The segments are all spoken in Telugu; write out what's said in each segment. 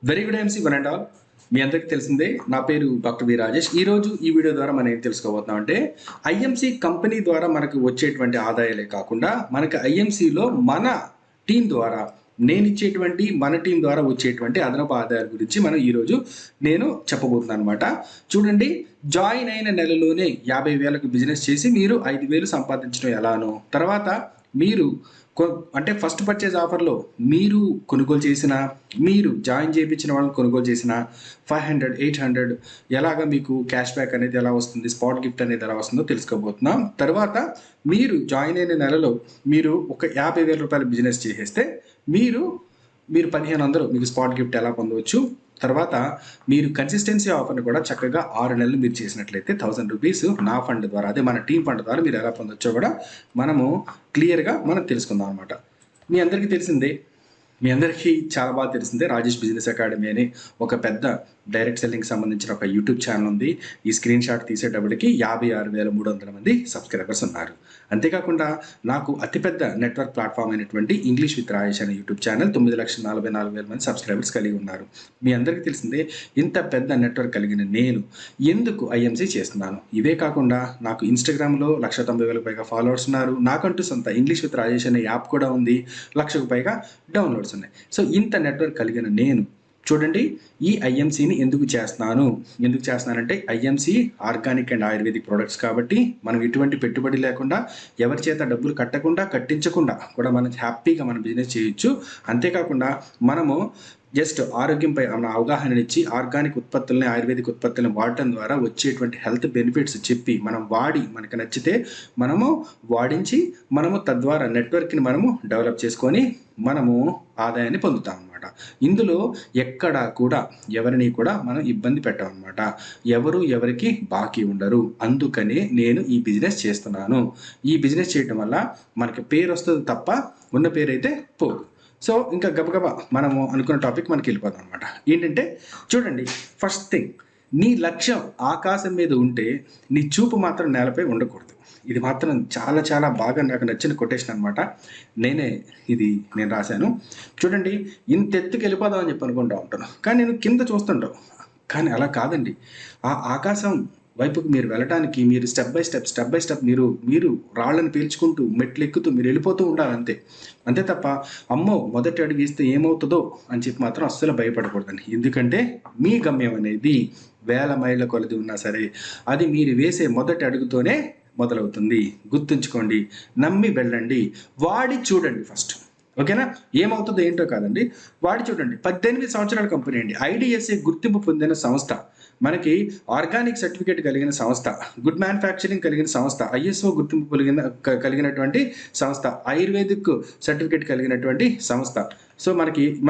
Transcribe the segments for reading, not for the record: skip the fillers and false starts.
Very good MC one and all. మీ అందరికీ తెలిసిందే, నా పేరు డాక్టర్ వి రాజేష్. ఈరోజు ఈ వీడియో ద్వారా మనం ఏం తెలుసుకోబోతున్నాం అంటే, ఐఎంసీ కంపెనీ ద్వారా మనకు వచ్చేటువంటి ఆదాయాలే కాకుండా మనకి ఐఎంసీలో మన టీం ద్వారా మన టీం ద్వారా వచ్చేటువంటి అదనపు ఆదాయాల గురించి మనం ఈరోజు నేను చెప్పబోతున్నాను అనమాట. చూడండి, జాయిన్ అయిన నెలలోనే 50,000కు బిజినెస్ చేసి మీరు 5,000 సంపాదించడం ఎలానో, తర్వాత మీరు అంటే ఫస్ట్ పర్చేజ్ ఆఫర్లో మీరు కొనుగోలు చేసిన, మీరు జాయిన్ చేయించిన వాళ్ళని కొనుగోలు చేసిన 500, 800 ఎలాగ మీకు క్యాష్ బ్యాక్ అనేది ఎలా వస్తుంది, స్పాట్ గిఫ్ట్ అనేది ఎలా వస్తుందో తెలుసుకోబోతున్నాం. తర్వాత మీరు జాయిన్ అయిన నెలలో మీరు ఒక 50,000 రూపాయల బిజినెస్ చేసేస్తే మీరు 1,500 మీకు స్పాట్ గిఫ్ట్ ఎలా పొందవచ్చు. తర్వాత మీరు కన్సిస్టెన్సీ ఆఫర్ని కూడా చక్కగా 6 నెలలు మీరు చేసినట్లయితే 1,000 రూపీస్ నా ఫండ్ ద్వారా, అదే మన టీం ఫండ్ ద్వారా మీరు ఎలా పొందొచ్చో కూడా మనము క్లియర్గా మనం తెలుసుకుందాం అనమాట. మీ అందరికీ చాలా బాగా తెలిసిందే, రాజేష్ బిజినెస్ అకాడమీ అని ఒక పెద్ద డైరెక్ట్ సెల్లింగ్ సంబంధించిన ఒక యూట్యూబ్ ఛానల్ ఉంది. ఈ స్క్రీన్ షాట్ తీసేటప్పటికి 56,300 మంది సబ్స్క్రైబర్స్ ఉన్నారు. అంతేకాకుండా నాకు అతిపెద్ద నెట్వర్క్ ప్లాట్ఫామ్ అయినటువంటి ఇంగ్లీష్ విత్ రాజేష్ అనే యూట్యూబ్ ఛానల్ 9,44,000 మంది సబ్స్క్రైబర్స్ కలిగి ఉన్నారు. మీ అందరికీ తెలిసిందే, ఇంత పెద్ద నెట్వర్క్ కలిగిన నేను ఎందుకు ఐఎంసీ చేస్తున్నాను. ఇవే కాకుండా నాకు ఇన్స్టాగ్రామ్లో 190,000 పైగా ఫాలోవర్స్ ఉన్నారు. నాకంటూ సొంత ఇంగ్లీష్ విత్ రాజేష్ అనే యాప్ కూడా ఉంది. 1,00,000 పైగా డౌన్లోడ్స్ ఉన్నాయి. సో ఇంత నెట్వర్క్ కలిగిన నేను చూడండి, ఈ ఐఎంసీని ఎందుకు చేస్తున్నానంటే, IMC organic and ayurvedic products కాబట్టి మనం ఎటువంటి పెట్టుబడి లేకుండా, ఎవరి చేత డబ్బులు కట్టించకుండా కూడా మనం హ్యాపీగా మనం బిజినెస్ చేయొచ్చు. అంతేకాకుండా మనము జస్ట్ ఆరోగ్యంపై మన అవగాహననిచ్చి ఆర్గానిక్ ఉత్పత్తులని, ఆయుర్వేదిక్ ఉత్పత్తులను వాడటం ద్వారా వచ్చేటువంటి హెల్త్ బెనిఫిట్స్ చెప్పి మనం వాడి, మనకు నచ్చితే మనము వాడించి, మనము తద్వారా నెట్వర్క్ని మనము డెవలప్ చేసుకొని మనము ఆదాయాన్ని పొందుతాం అనమాట. ఇందులో ఎక్కడా కూడా ఎవరిని కూడా మనం ఇబ్బంది పెట్టమన్నమాట. ఎవరికి బాకీ ఉండరు. అందుకనే నేను ఈ బిజినెస్ చేస్తున్నాను. ఈ బిజినెస్ చేయటం వల్ల మనకి పేరు వస్తుంది తప్ప ఉన్న పేరైతే పోదు. సో ఇంకా గబగబా మనము అనుకున్న టాపిక్ మనకి వెళ్ళిపోతాం అనమాట. ఏంటంటే చూడండి, ఫస్ట్ థింగ్, నీ లక్ష్యం ఆకాశం మీద ఉంటే నీ చూపు మాత్రం నేలపై ఉండకూడదు. ఇది మాత్రం చాలా చాలా బాగా నాకు నచ్చిన కొటేషన్ అనమాట. నేను రాశాను. చూడండి, ఇంత ఎత్తుకి వెళ్ళిపోదాం అని చెప్పి అనుకుంటా ఉంటాను, కానీ నేను కింద చూస్తుంటాను. కానీ అలా కాదండి. ఆ ఆకాశం వైపుకి మీరు వెళ్ళడానికి మీరు స్టెప్ బై స్టెప్ మీరు రాళ్ళని పీల్చుకుంటూ మెట్లు ఎక్కుతూ మీరు వెళ్ళిపోతూ ఉండాలి అంతే తప్ప అమ్మో మొదటి అడుగు వేస్తే ఏమవుతుందో అని చెప్పి మాత్రం అస్సలు భయపడకూడదండి. ఎందుకంటే మీ గమ్యం అనేది 1,000 మైళ్ళ కొలది ఉన్నా సరే అది మీరు వేసే మొదటి అడుగుతోనే మొదలవుతుంది. గుర్తుంచుకోండి, నమ్మి వెళ్ళండి, వాడి చూడండి ఫస్ట్. ఓకేనా? ఏమవుతుందో ఏంటో కాదండి, వాడి చూడండి. 18 సంవత్సరాల కంపెనీ అండి. ఐడిఎస్ఏ గుర్తింపు పొందిన సంస్థ, మనకి ఆర్గానిక్ సర్టిఫికేట్ కలిగిన సంస్థ, గుడ్ మ్యానుఫ్యాక్చరింగ్ కలిగిన సంస్థ, ఐఎస్ఓ గుర్తింపు కలిగినటువంటి సంస్థ, ఆయుర్వేదిక్ సర్టిఫికేట్ కలిగినటువంటి సంస్థ. సో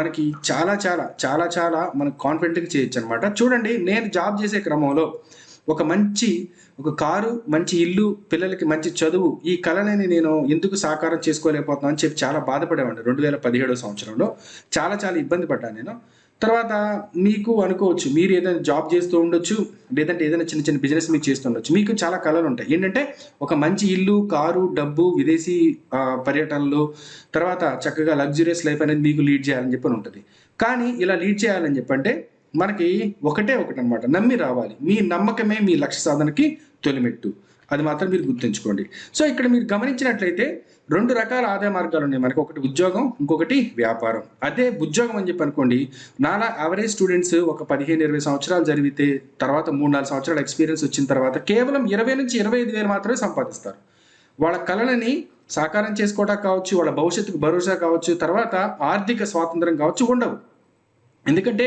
మనకి చాలా చాలా చాలా చాలా మనకు కాన్ఫిడెంట్గా చేయొచ్చు అనమాట. చూడండి, నేను జాబ్ చేసే క్రమంలో ఒక కారు, మంచి ఇల్లు, పిల్లలకి మంచి చదువు, ఈ కళని నేను ఎందుకు సాకారం చేసుకోలేకపోతున్నాను అని చెప్పి చాలా బాధపడేవాడిని. 2017 సంవత్సరంలో చాలా చాలా ఇబ్బంది పడ్డాను నేను. తర్వాత మీకు అనుకోవచ్చు, మీరు ఏదైనా జాబ్ చేస్తూ ఉండొచ్చు, లేదంటే ఏదైనా చిన్న చిన్న బిజినెస్ మీరు చేస్తూ ఉండొచ్చు. మీకు చాలా కళలు ఉంటాయి. ఏంటంటే ఒక మంచి ఇల్లు, కారు, డబ్బు, విదేశీ పర్యటనలు, తర్వాత చక్కగా లగ్జరియస్ లైఫ్ అనేది మీకు లీడ్ చేయాలని చెప్పని ఉంటుంది. కానీ ఇలా లీడ్ చేయాలని చెప్పంటే మనకి ఒకటి అనమాట, నమ్మి రావాలి. మీ నమ్మకమే మీ లక్ష్య సాధనకి తొలిమెట్టు. అది మాత్రం మీరు గుర్తుంచుకోండి. సో ఇక్కడ మీరు గమనించినట్లయితే 2 రకాల ఆదాయ మార్గాలు ఉన్నాయి మనకి. ఒకటి ఉద్యోగం, ఇంకొకటి వ్యాపారం. అదే ఉద్యోగం అని చెప్పి అనుకోండి, నాలా యావరేజ్ స్టూడెంట్స్ ఒక 15-20 సంవత్సరాలు జరిగితే, తర్వాత 3-4 సంవత్సరాల ఎక్స్పీరియన్స్ వచ్చిన తర్వాత కేవలం 20 నుంచి 25,000 మాత్రమే సంపాదిస్తారు. వాళ్ళ కళలని సాకారం చేసుకోవడం కావచ్చు, వాళ్ళ భవిష్యత్తుకు భరోసా కావచ్చు, తర్వాత ఆర్థిక స్వాతంత్రం కావచ్చు ఉండవు. ఎందుకంటే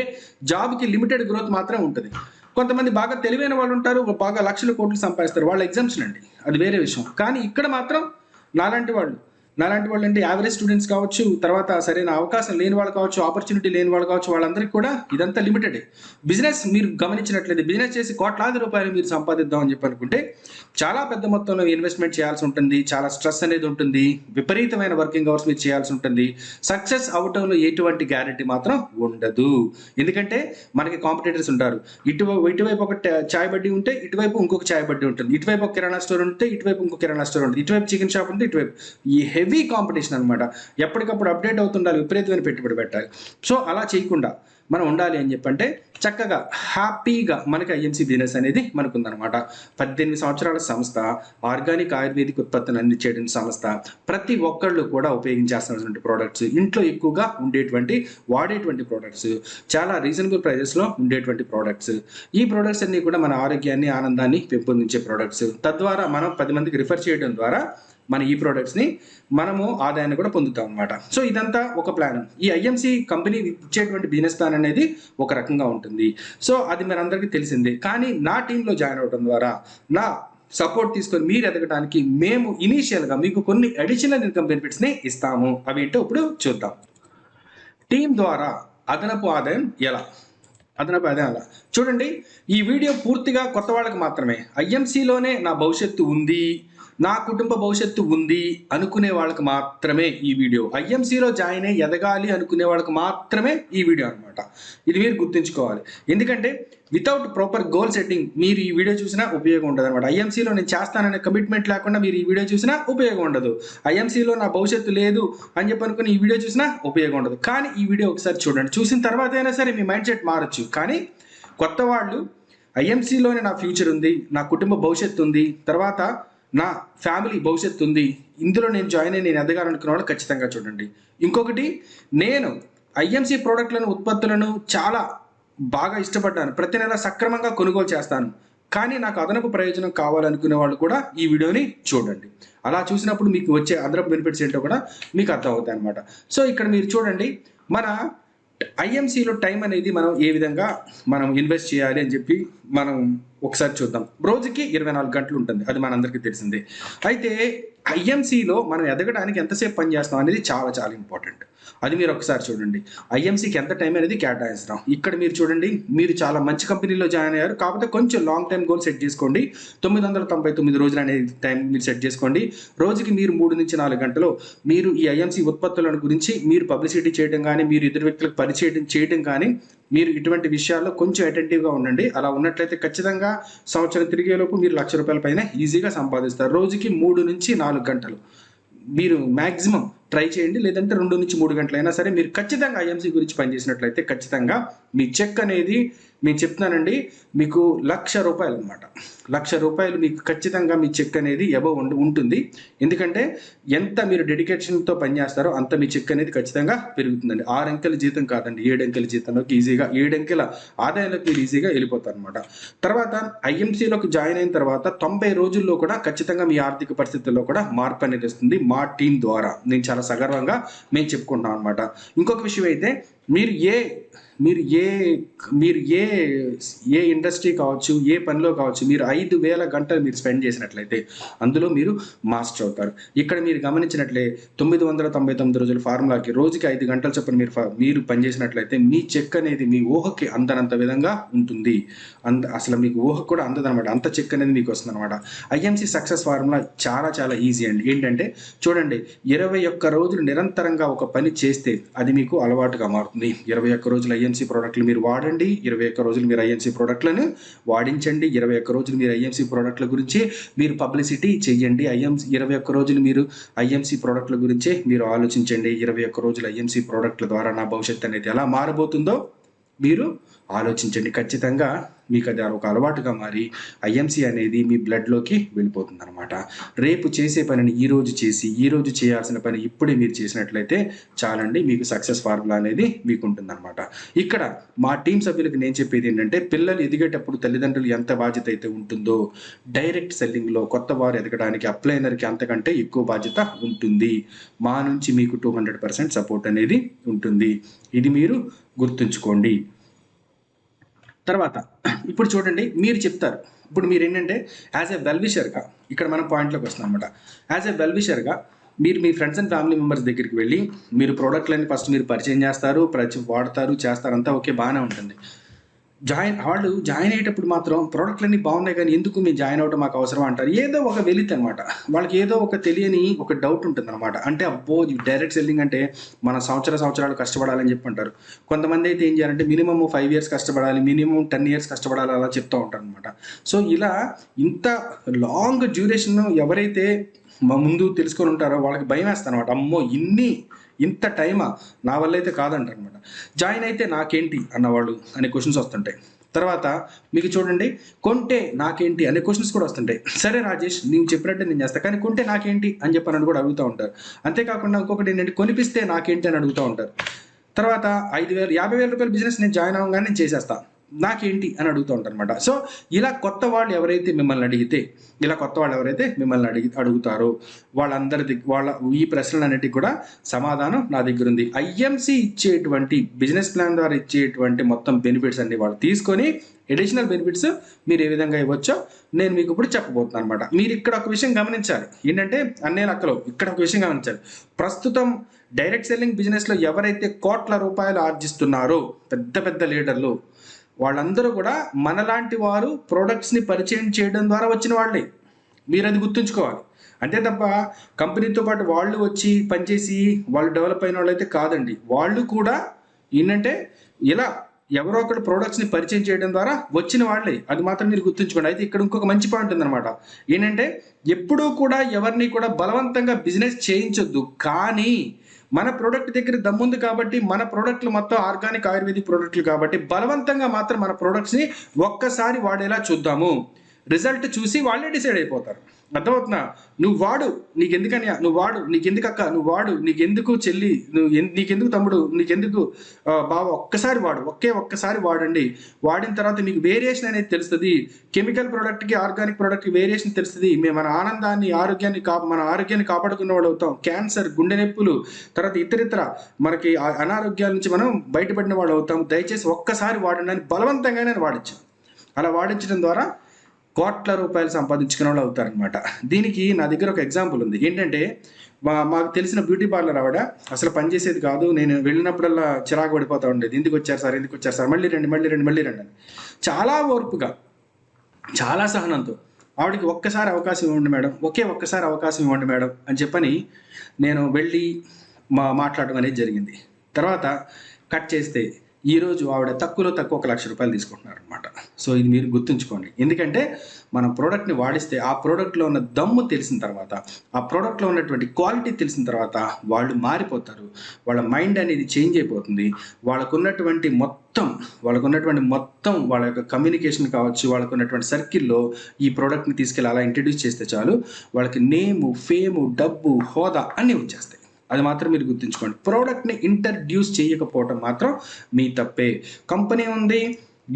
జాబ్కి లిమిటెడ్ గ్రోత్ మాత్రమే ఉంటుంది. కొంతమంది బాగా తెలివైన వాళ్ళు ఉంటారు, బాగా లక్షల కోట్లు సంపాదిస్తారు, వాళ్ళ ఎగ్జామ్షన్ అండి, అది వేరే విషయం. కానీ ఇక్కడ మాత్రం నాలాంటి వాళ్ళు అంటే యావరేజ్ స్టూడెంట్స్ కావచ్చు, తర్వాత సరైన అవకాశం లేని వాళ్ళు కావచ్చు, ఆపర్చునిటీ లేని వాళ్ళు కావచ్చు, వాళ్ళందరికీ కూడా ఇదంతా లిమిటెడ్. బిజినెస్ మీరు గమనించినట్లయితే, బిజినెస్ చేసి కోట్లాది రూపాయలు మీరు సంపాదిద్దామని చెప్పి అనుకుంటే చాలా పెద్ద మొత్తంలో ఇన్వెస్ట్మెంట్ చేయాల్సి ఉంటుంది, చాలా స్ట్రెస్ అనేది ఉంటుంది, విపరీతమైన వర్కింగ్ అవర్స్ మీరు చేయాల్సి ఉంటుంది. సక్సెస్ అవటంలో ఎటువంటి గ్యారెంటీ మాత్రం ఉండదు. ఎందుకంటే మనకి కాంపిటేటర్స్ ఉంటారు. ఇటువైపు ఒక చాయ్ బడ్డీ ఉంటే ఇటువైపు ఇంకొక చాయ్ బడ్డీ ఉంటుంది, ఇటువైపు ఒక కిరాణా స్టోర్ ఉంటే ఇటువైపు ఇంకొక కిరాణా స్టోర్ ఉంటుంది, ఇటువైపు చికెన్ షాప్ ఉంటే ఇటువైపు. ఈ హెవీ కాంపిటీషన్ అనమాట. ఎప్పటికప్పుడు అప్డేట్ అవుతుండాలి, విపరీతమైన పెట్టుబడి పెట్టాలి. సో అలా చేయకుండా మనం ఉండాలి అని చెప్పంటే చక్కగా హ్యాపీగా మనకి ఐఎంసీ బిజినెస్ అనేది మనకు ఉందన్నమాట. 18 సంవత్సరాల సంస్థ, ఆర్గానిక్ ఆయుర్వేదిక్ ఉత్పత్తులను అందించేటువంటి సంస్థ, ప్రతి ఒక్కళ్ళు కూడా ఉపయోగించాల్సినటువంటి ప్రోడక్ట్స్, ఇంట్లో ఎక్కువగా వాడేటువంటి ప్రోడక్ట్స్, చాలా రీజనబుల్ ప్రైజెస్లో ఉండేటువంటి ప్రోడక్ట్స్. ఈ ప్రోడక్ట్స్ అన్ని కూడా మన ఆరోగ్యాన్ని, ఆనందాన్ని పెంపొందించే ప్రోడక్ట్స్. తద్వారా మనం 10 మందికి రిఫర్ చేయడం ద్వారా మన ఈ ప్రోడక్ట్స్ని మనము ఆదాయాన్ని కూడా పొందుతాం అనమాట. సో ఇదంతా ఒక ప్లాన్. ఈ ఐఎంసీ కంపెనీ ఇచ్చేటువంటి బిజినెస్ ప్లాన్ అనేది ఒక రకంగా ఉంటుంది. సో అది మనందరికీ తెలిసిందే. కానీ నా టీంలో జాయిన్ అవడం ద్వారా, నా సపోర్ట్ తీసుకొని మీరు ఎదగడానికి మేము ఇనీషియల్గా మీకు కొన్ని అడిషనల్ ఇన్కమ్ బెనిఫిట్స్ని ఇస్తాము. అవి ఏంటో ఇప్పుడు చూద్దాం. టీం ద్వారా అదనపు ఆదాయం ఎలా? చూడండి, ఈ వీడియో పూర్తిగా కొత్త వాళ్ళకి మాత్రమే. ఐఎంసీలోనే నా భవిష్యత్తు ఉంది, నా కుటుంబ భవిష్యత్తు ఉంది అనుకునే వాళ్ళకి మాత్రమే ఈ వీడియో. ఐఎంసీలో జాయిన్ అయ్యి ఎదగాలి అనుకునే వాళ్ళకి మాత్రమే ఈ వీడియో అనమాట. ఇది మీరు గుర్తుంచుకోవాలి. ఎందుకంటే వితౌట్ ప్రాపర్ గోల్ సెట్టింగ్ మీరు ఈ వీడియో చూసినా ఉపయోగం ఉండదు అనమాట. ఐఎంసీలో నేను చేస్తాననే కమిట్మెంట్ లేకుండా మీరు ఈ వీడియో చూసినా ఉపయోగం ఉండదు. ఐఎంసీలో నా భవిష్యత్తు లేదు అని చెప్పి అనుకుని ఈ వీడియో చూసినా ఉపయోగం ఉండదు. కానీ ఈ వీడియో ఒకసారి చూడండి. చూసిన తర్వాత అయినా సరే మీ మైండ్ సెట్ మారచ్చు. కానీ కొత్త వాళ్ళు ఐఎంసీలోనే నా ఫ్యూచర్ ఉంది, నా కుటుంబ భవిష్యత్తు ఉంది, తర్వాత నా ఫ్యామిలీ భవిష్యత్తు ఉంది, ఇందులో నేను జాయిన్ అయ్యి నేను ఎదగాలనుకున్న వాళ్ళు ఖచ్చితంగా చూడండి. ఇంకొకటి, నేను ఐఎంసీ ప్రోడక్ట్లను, ఉత్పత్తులను చాలా బాగా ఇష్టపడ్డాను, ప్రతి నెల సక్రమంగా కొనుగోలు చేస్తాను, కానీ నాకు అదనపు ప్రయోజనం కావాలనుకునే వాళ్ళు కూడా ఈ వీడియోని చూడండి. అలా చూసినప్పుడు మీకు వచ్చే అదనపు బెనిఫిట్స్ ఏంటో కూడా మీకు అర్థం అవుతాయి అనమాట. సో ఇక్కడ మీరు చూడండి, మన ఐఎంసీలో టైం అనేది మనం ఏ విధంగా మనం ఇన్వెస్ట్ చేయాలి అని చెప్పి మనం ఒకసారి చూద్దాం. రోజుకి 24 గంటలు ఉంటుంది, అది మనందరికీ తెలిసిందే. అయితే ఐఎంసీలో మనం ఎదగడానికి ఎంతసేపు పని చేస్తాం అనేది చాలా చాలా ఇంపార్టెంట్. అది మీరు ఒకసారి చూడండి. ఐఎంసీకి ఎంత టైం అనేది కేటాయిస్తాం. ఇక్కడ మీరు చూడండి, మీరు చాలా మంచి కంపెనీలో జాయిన్ అయ్యారు, కాకపోతే కొంచెం లాంగ్ టైం గోల్ సెట్ చేసుకోండి. 999 రోజులు అనేది టైం మీరు సెట్ చేసుకోండి. రోజుకి మీరు 3 నుంచి 4 గంటలు మీరు ఈ ఐఎంసీ ఉత్పత్తుల గురించి మీరు పబ్లిసిటీ చేయడం కానీ, మీరు ఇతర వ్యక్తులకు పరిచయం చేయడం కానీ, మీరు ఇటువంటి విషయాల్లో కొంచెం అటెంటివ్గా ఉండండి. అలా ఉన్నట్లయితే ఖచ్చితంగా సంవత్సరం తిరిగేలోపు మీరు ₹1,00,000 పైన ఈజీగా సంపాదిస్తారు. రోజుకి 3 నుంచి 4 గంటలు మీరు మ్యాక్సిమం ట్రై చేయండి. లేదంటే 2 నుంచి 3 గంటలైనా సరే మీరు ఖచ్చితంగా ఐఎంసీ గురించి పనిచేసినట్లయితే ఖచ్చితంగా మీ చెక్ అనేది, నేను చెప్తున్నానండి, మీకు ₹1,00,000 అనమాట. ₹1,00,000 మీకు ఖచ్చితంగా మీ చెక్ అనేది అబవ్ ఉంటుంది. ఎందుకంటే ఎంత మీరు డెడికేషన్తో పనిచేస్తారో అంత మీ చెక్ అనేది ఖచ్చితంగా పెరుగుతుందండి. 6 అంకెల జీతం కాదండి, 7 అంకెల జీతంలోకి ఈజీగా, 7 అంకెల ఆదాయంలోకి మీరు ఈజీగా వెళ్ళిపోతారు అనమాట. తర్వాత ఐఎంసీలోకి జాయిన్ అయిన తర్వాత 90 రోజుల్లో కూడా ఖచ్చితంగా మీ ఆర్థిక పరిస్థితుల్లో కూడా మార్పు అనేది వస్తుంది. మా టీం ద్వారా నేను చాలా సగర్వంగా మేము చెప్పుకుంటాం అనమాట. ఇంకొక విషయం అయితే, మీరు ఏ ఇండస్ట్రీ కావచ్చు, ఏ పనిలో కావచ్చు, మీరు 5,000 గంటలు మీరు స్పెండ్ చేసినట్లయితే అందులో మీరు మాస్టర్ అవుతారు. ఇక్కడ మీరు గమనించినట్లే 999 రోజుల ఫార్ములాకి రోజుకి 5 గంటల చొప్పున మీరు పనిచేసినట్లయితే మీ చెక్ అనేది మీ ఊహకి అందనంత విధంగా ఉంటుంది. అసలు మీకు ఊహకు కూడా అందదనమాట, అంత చెక్ అనేది మీకు వస్తుంది అనమాట. ఐఎంసీ సక్సెస్ ఫార్ములా చాలా చాలా ఈజీ అండి. ఏంటంటే చూడండి, 21 రోజులు నిరంతరంగా ఒక పని చేస్తే అది మీకు అలవాటుగా మారుతుంది. 21 రోజులు ఐఎంసీ ప్రోడక్ట్లు మీరు వాడండి, 21 రోజులు మీరు ఐఎంసీ ప్రోడక్ట్లను వాడించండి, 21 రోజులు మీరు ఐఎంసీ ప్రోడక్ట్ల గురించి మీరు పబ్లిసిటీ చేయండి. 21 రోజులు మీరు ఐఎంసీ ప్రోడక్ట్ల గురించి మీరు ఆలోచించండి. 21 రోజులు ఐఎంసీ ప్రోడక్ట్ల ద్వారా నా భవిష్యత్తు అనేది ఎలా మారబోతుందో మీరు ఆలోచించండి. ఖచ్చితంగా మీకు అది ఒక అలవాటుగా మారి ఐఎంసీ అనేది మీ బ్లడ్లోకి వెళ్ళిపోతుంది అనమాట. రేపు చేసే పనిని ఈరోజు చేసి, ఈరోజు చేయాల్సిన పని ఇప్పుడే మీరు చేసినట్లయితే చాలండి, మీకు సక్సెస్ ఫార్ములా అనేది మీకు ఉంటుందన్నమాట. ఇక్కడ మా టీం సభ్యులకు నేను చెప్పేది ఏంటంటే, పిల్లలు ఎదిగేటప్పుడు తల్లిదండ్రులు ఎంత బాధ్యత అయితే ఉంటుందో, డైరెక్ట్ సెల్లింగ్లో కొత్త వారు ఎదగడానికి అప్లైనర్కి అంతకంటే ఎక్కువ బాధ్యత ఉంటుంది. మా నుంచి మీకు 200% సపోర్ట్ అనేది ఉంటుంది. ఇది మీరు గుర్తుంచుకోండి. తర్వాత ఇప్పుడు చూడండి, మీరు చెప్తారు, ఇప్పుడు మీరు ఏంటంటే యాజ్ ఎ వెల్విషర్గా, ఇక్కడ మనం పాయింట్లోకి వస్తున్నాం అనమాట. యాజ్ ఎ వెల్విషర్గా మీరు మీ ఫ్రెండ్స్ అండ్ ఫ్యామిలీ మెంబర్స్ దగ్గరికి వెళ్ళి మీరు ప్రోడక్ట్లని ఫస్ట్ మీరు పరిచయం చేస్తారు, వాడతారు, చేస్తారు, అంతా ఓకే, బాగానే ఉంటుంది. వాళ్ళు జాయిన్ అయ్యేటప్పుడు మాత్రం ప్రోడక్ట్లన్నీ బాగున్నాయి కానీ ఎందుకు మేము జాయిన్ అవ్వడం మాకు అవసరం అంటారు. ఏదో ఒక వెలిత్ అనమాట, వాళ్ళకి ఏదో ఒక తెలియని ఒక డౌట్ ఉంటుంది అనమాట. అంటే అబ్బో, డైరెక్ట్ సెల్లింగ్ అంటే మన సంవత్సరాలు కష్టపడాలని చెప్పి అంటారు. కొంతమంది అయితే ఏం చేయాలంటే మినిమమ్ 5 years కష్టపడాలి, మినిమం 10 years కష్టపడాలి, అలా చెప్తూ ఉంటారు అనమాట. సో ఇలా ఇంత లాంగ్ డ్యూరేషన్ ఎవరైతే ముందు తెలుసుకొని ఉంటారో వాళ్ళకి భయం వేస్తారు అనమాట. అమ్మో, ఇంత టైమా, నా వల్ల అయితే కాదంటారు అనమాట. జాయిన్ అయితే నాకేంటి అన్నవాళ్ళు అనే క్వశ్చన్స్ వస్తుంటాయి. తర్వాత మీకు చూడండి, కొంటే నాకేంటి అనే క్వశ్చన్స్ కూడా వస్తుంటాయి. సరే రాజేష్, నేను చెప్పినట్టే నేను చేస్తాను, కానీ కొంటే నాకేంటి అని చెప్పని కూడా అడుగుతూ ఉంటారు. అంతేకాకుండా ఇంకొకటి ఏంటంటే, కొనిపిస్తే నాకేంటి అని అడుగుతూ ఉంటారు. తర్వాత 5,000 50,000 రూపాయల బిజినెస్ నేను జాయిన్ అవ్వగానే నేను చేసేస్తా, నాకేంటి అని అడుగుతూ ఉంటారు అనమాట. సో ఇలా కొత్త వాళ్ళు ఎవరైతే మిమ్మల్ని అడుగుతారో వాళ్ళ ఈ ప్రశ్నలన్నిటికీ కూడా సమాధానం నా దగ్గర ఉంది. ఐఎంసీ ఇచ్చేటువంటి బిజినెస్ ప్లాన్ ద్వారా ఇచ్చేటువంటి మొత్తం బెనిఫిట్స్ అన్ని వాళ్ళు తీసుకొని అడిషనల్ బెనిఫిట్స్ మీరు ఏ విధంగా ఇవ్వచ్చో నేను మీకు ఇప్పుడు చెప్పబోతున్నాను అనమాట. మీరు ఇక్కడ ఒక విషయం గమనించాలి, ఏంటంటే అన్నే లక్కలో ఇక్కడ ఒక విషయం గమనించాలి. ప్రస్తుతం డైరెక్ట్ సెల్లింగ్ బిజినెస్లో ఎవరైతే కోట్ల రూపాయలు ఆర్జిస్తున్నారో పెద్ద పెద్ద లీడర్లు, వాళ్ళందరూ కూడా మనలాంటి వారు ప్రోడక్ట్స్ని పరిచయం చేయడం ద్వారా వచ్చిన వాళ్ళే. మీరు అది గుర్తుంచుకోవాలి. అంతే తప్ప కంపెనీతో పాటు వాళ్ళు వచ్చి పనిచేసి వాళ్ళు డెవలప్ అయిన వాళ్ళు అయితే కాదండి. వాళ్ళు కూడా ఏంటంటే ఇలా ఎవరో ఒకటి ప్రోడక్ట్స్ని పరిచయం చేయడం ద్వారా వచ్చిన వాళ్ళే. అది మాత్రం మీరు గుర్తుంచుకోండి. అయితే ఇక్కడ ఇంకొక మంచి పాయింట్ ఉందన్నమాట. ఏంటంటే ఎప్పుడూ కూడా ఎవరిని కూడా బలవంతంగా బిజినెస్ చేయించొద్దు. కానీ మన ప్రోడక్ట్ దగ్గర దమ్ముంది కాబట్టి, మన ప్రోడక్ట్లు మొత్తం ఆర్గానిక్ ఆయుర్వేదిక్ ప్రోడక్ట్లు కాబట్టి బలవంతంగా మాత్రం మన ప్రోడక్ట్స్ని ఒక్కసారి వాడేలా చూద్దాము. రిజల్ట్ చూసి వాళ్ళే డిసైడ్ అయిపోతారు. అర్థమవుతున్నా? నువ్వు వాడు, నీకెందుకని, నువ్వు వాడు, నీకెందుకు అక్క, నువ్వు వాడు, నీకెందుకు చెల్లి, నీకెందుకు తమ్ముడు, నీకెందుకు బావ, ఒక్కసారి వాడండి. వాడిన తర్వాత మీకు వేరియేషన్ అనేది తెలుస్తుంది. కెమికల్ ప్రోడక్ట్కి ఆర్గానిక్ ప్రోడక్ట్కి వేరియేషన్ తెలుస్తుంది. మేము మన ఆరోగ్యాన్ని కాపాడుకున్న వాళ్ళు అవుతాం. క్యాన్సర్, గుండె నొప్పులు, తర్వాత ఇతరితర మనకి అనారోగ్యాల నుంచి మనం బయటపడిన వాళ్ళు అవుతాం. దయచేసి ఒక్కసారి వాడండి అని బలవంతంగా నేను వాడించాను. అలా వాడించడం ద్వారా కోట్ల రూపాయలు సంపాదించుకునే వాళ్ళు అవుతారనమాట. దీనికి నా దగ్గర ఒక ఎగ్జాంపుల్ ఉంది. ఏంటంటే మాకు తెలిసిన బ్యూటీ పార్లర్ ఆవిడ అసలు పనిచేసేది కాదు. నేను వెళ్ళినప్పుడల్లా చిరాకు పడిపోతూ ఉండేది. ఎందుకు వచ్చారు సార్, మళ్ళీ రండి అని. చాలా ఓర్పుగా, చాలా సహనంతో ఆవిడకి ఒక్కసారి అవకాశం ఇవ్వండి మేడం, ఒక్కసారి అవకాశం ఇవ్వండి మేడం అని చెప్పని నేను వెళ్ళి మాట్లాడడం అనేది జరిగింది. తర్వాత కట్ చేస్తే ఈరోజు ఆవిడ తక్కువ 1,00,000 రూపాయలు తీసుకుంటున్నారు అనమాట. సో ఇది మీరు గుర్తుంచుకోండి. ఎందుకంటే మనం ప్రోడక్ట్ని వాడిస్తే ఆ ప్రోడక్ట్లో ఉన్న దమ్ము తెలిసిన తర్వాత, ఆ ప్రోడక్ట్లో ఉన్నటువంటి క్వాలిటీ తెలిసిన తర్వాత వాళ్ళు మారిపోతారు. వాళ్ళ మైండ్ అనేది చేంజ్ అయిపోతుంది. వాళ్ళకున్నటువంటి మొత్తం వాళ్ళ యొక్క కమ్యూనికేషన్ కావచ్చు, వాళ్ళకున్నటువంటి సర్కిల్లో ఈ ప్రోడక్ట్ని తీసుకెళ్ళి అలా ఇంట్రడ్యూస్ చేస్తే చాలు, వాళ్ళకి నేము, ఫేము, డబ్బు, హోదా అన్నీ వచ్చేస్తాయి. అది మాత్రం మీరు గుర్తుంచుకోండి. ప్రోడక్ట్ని ఇంట్రడ్యూస్ చేయకపోవటం మాత్రం మీ తప్పే. కంపెనీ ఉంది,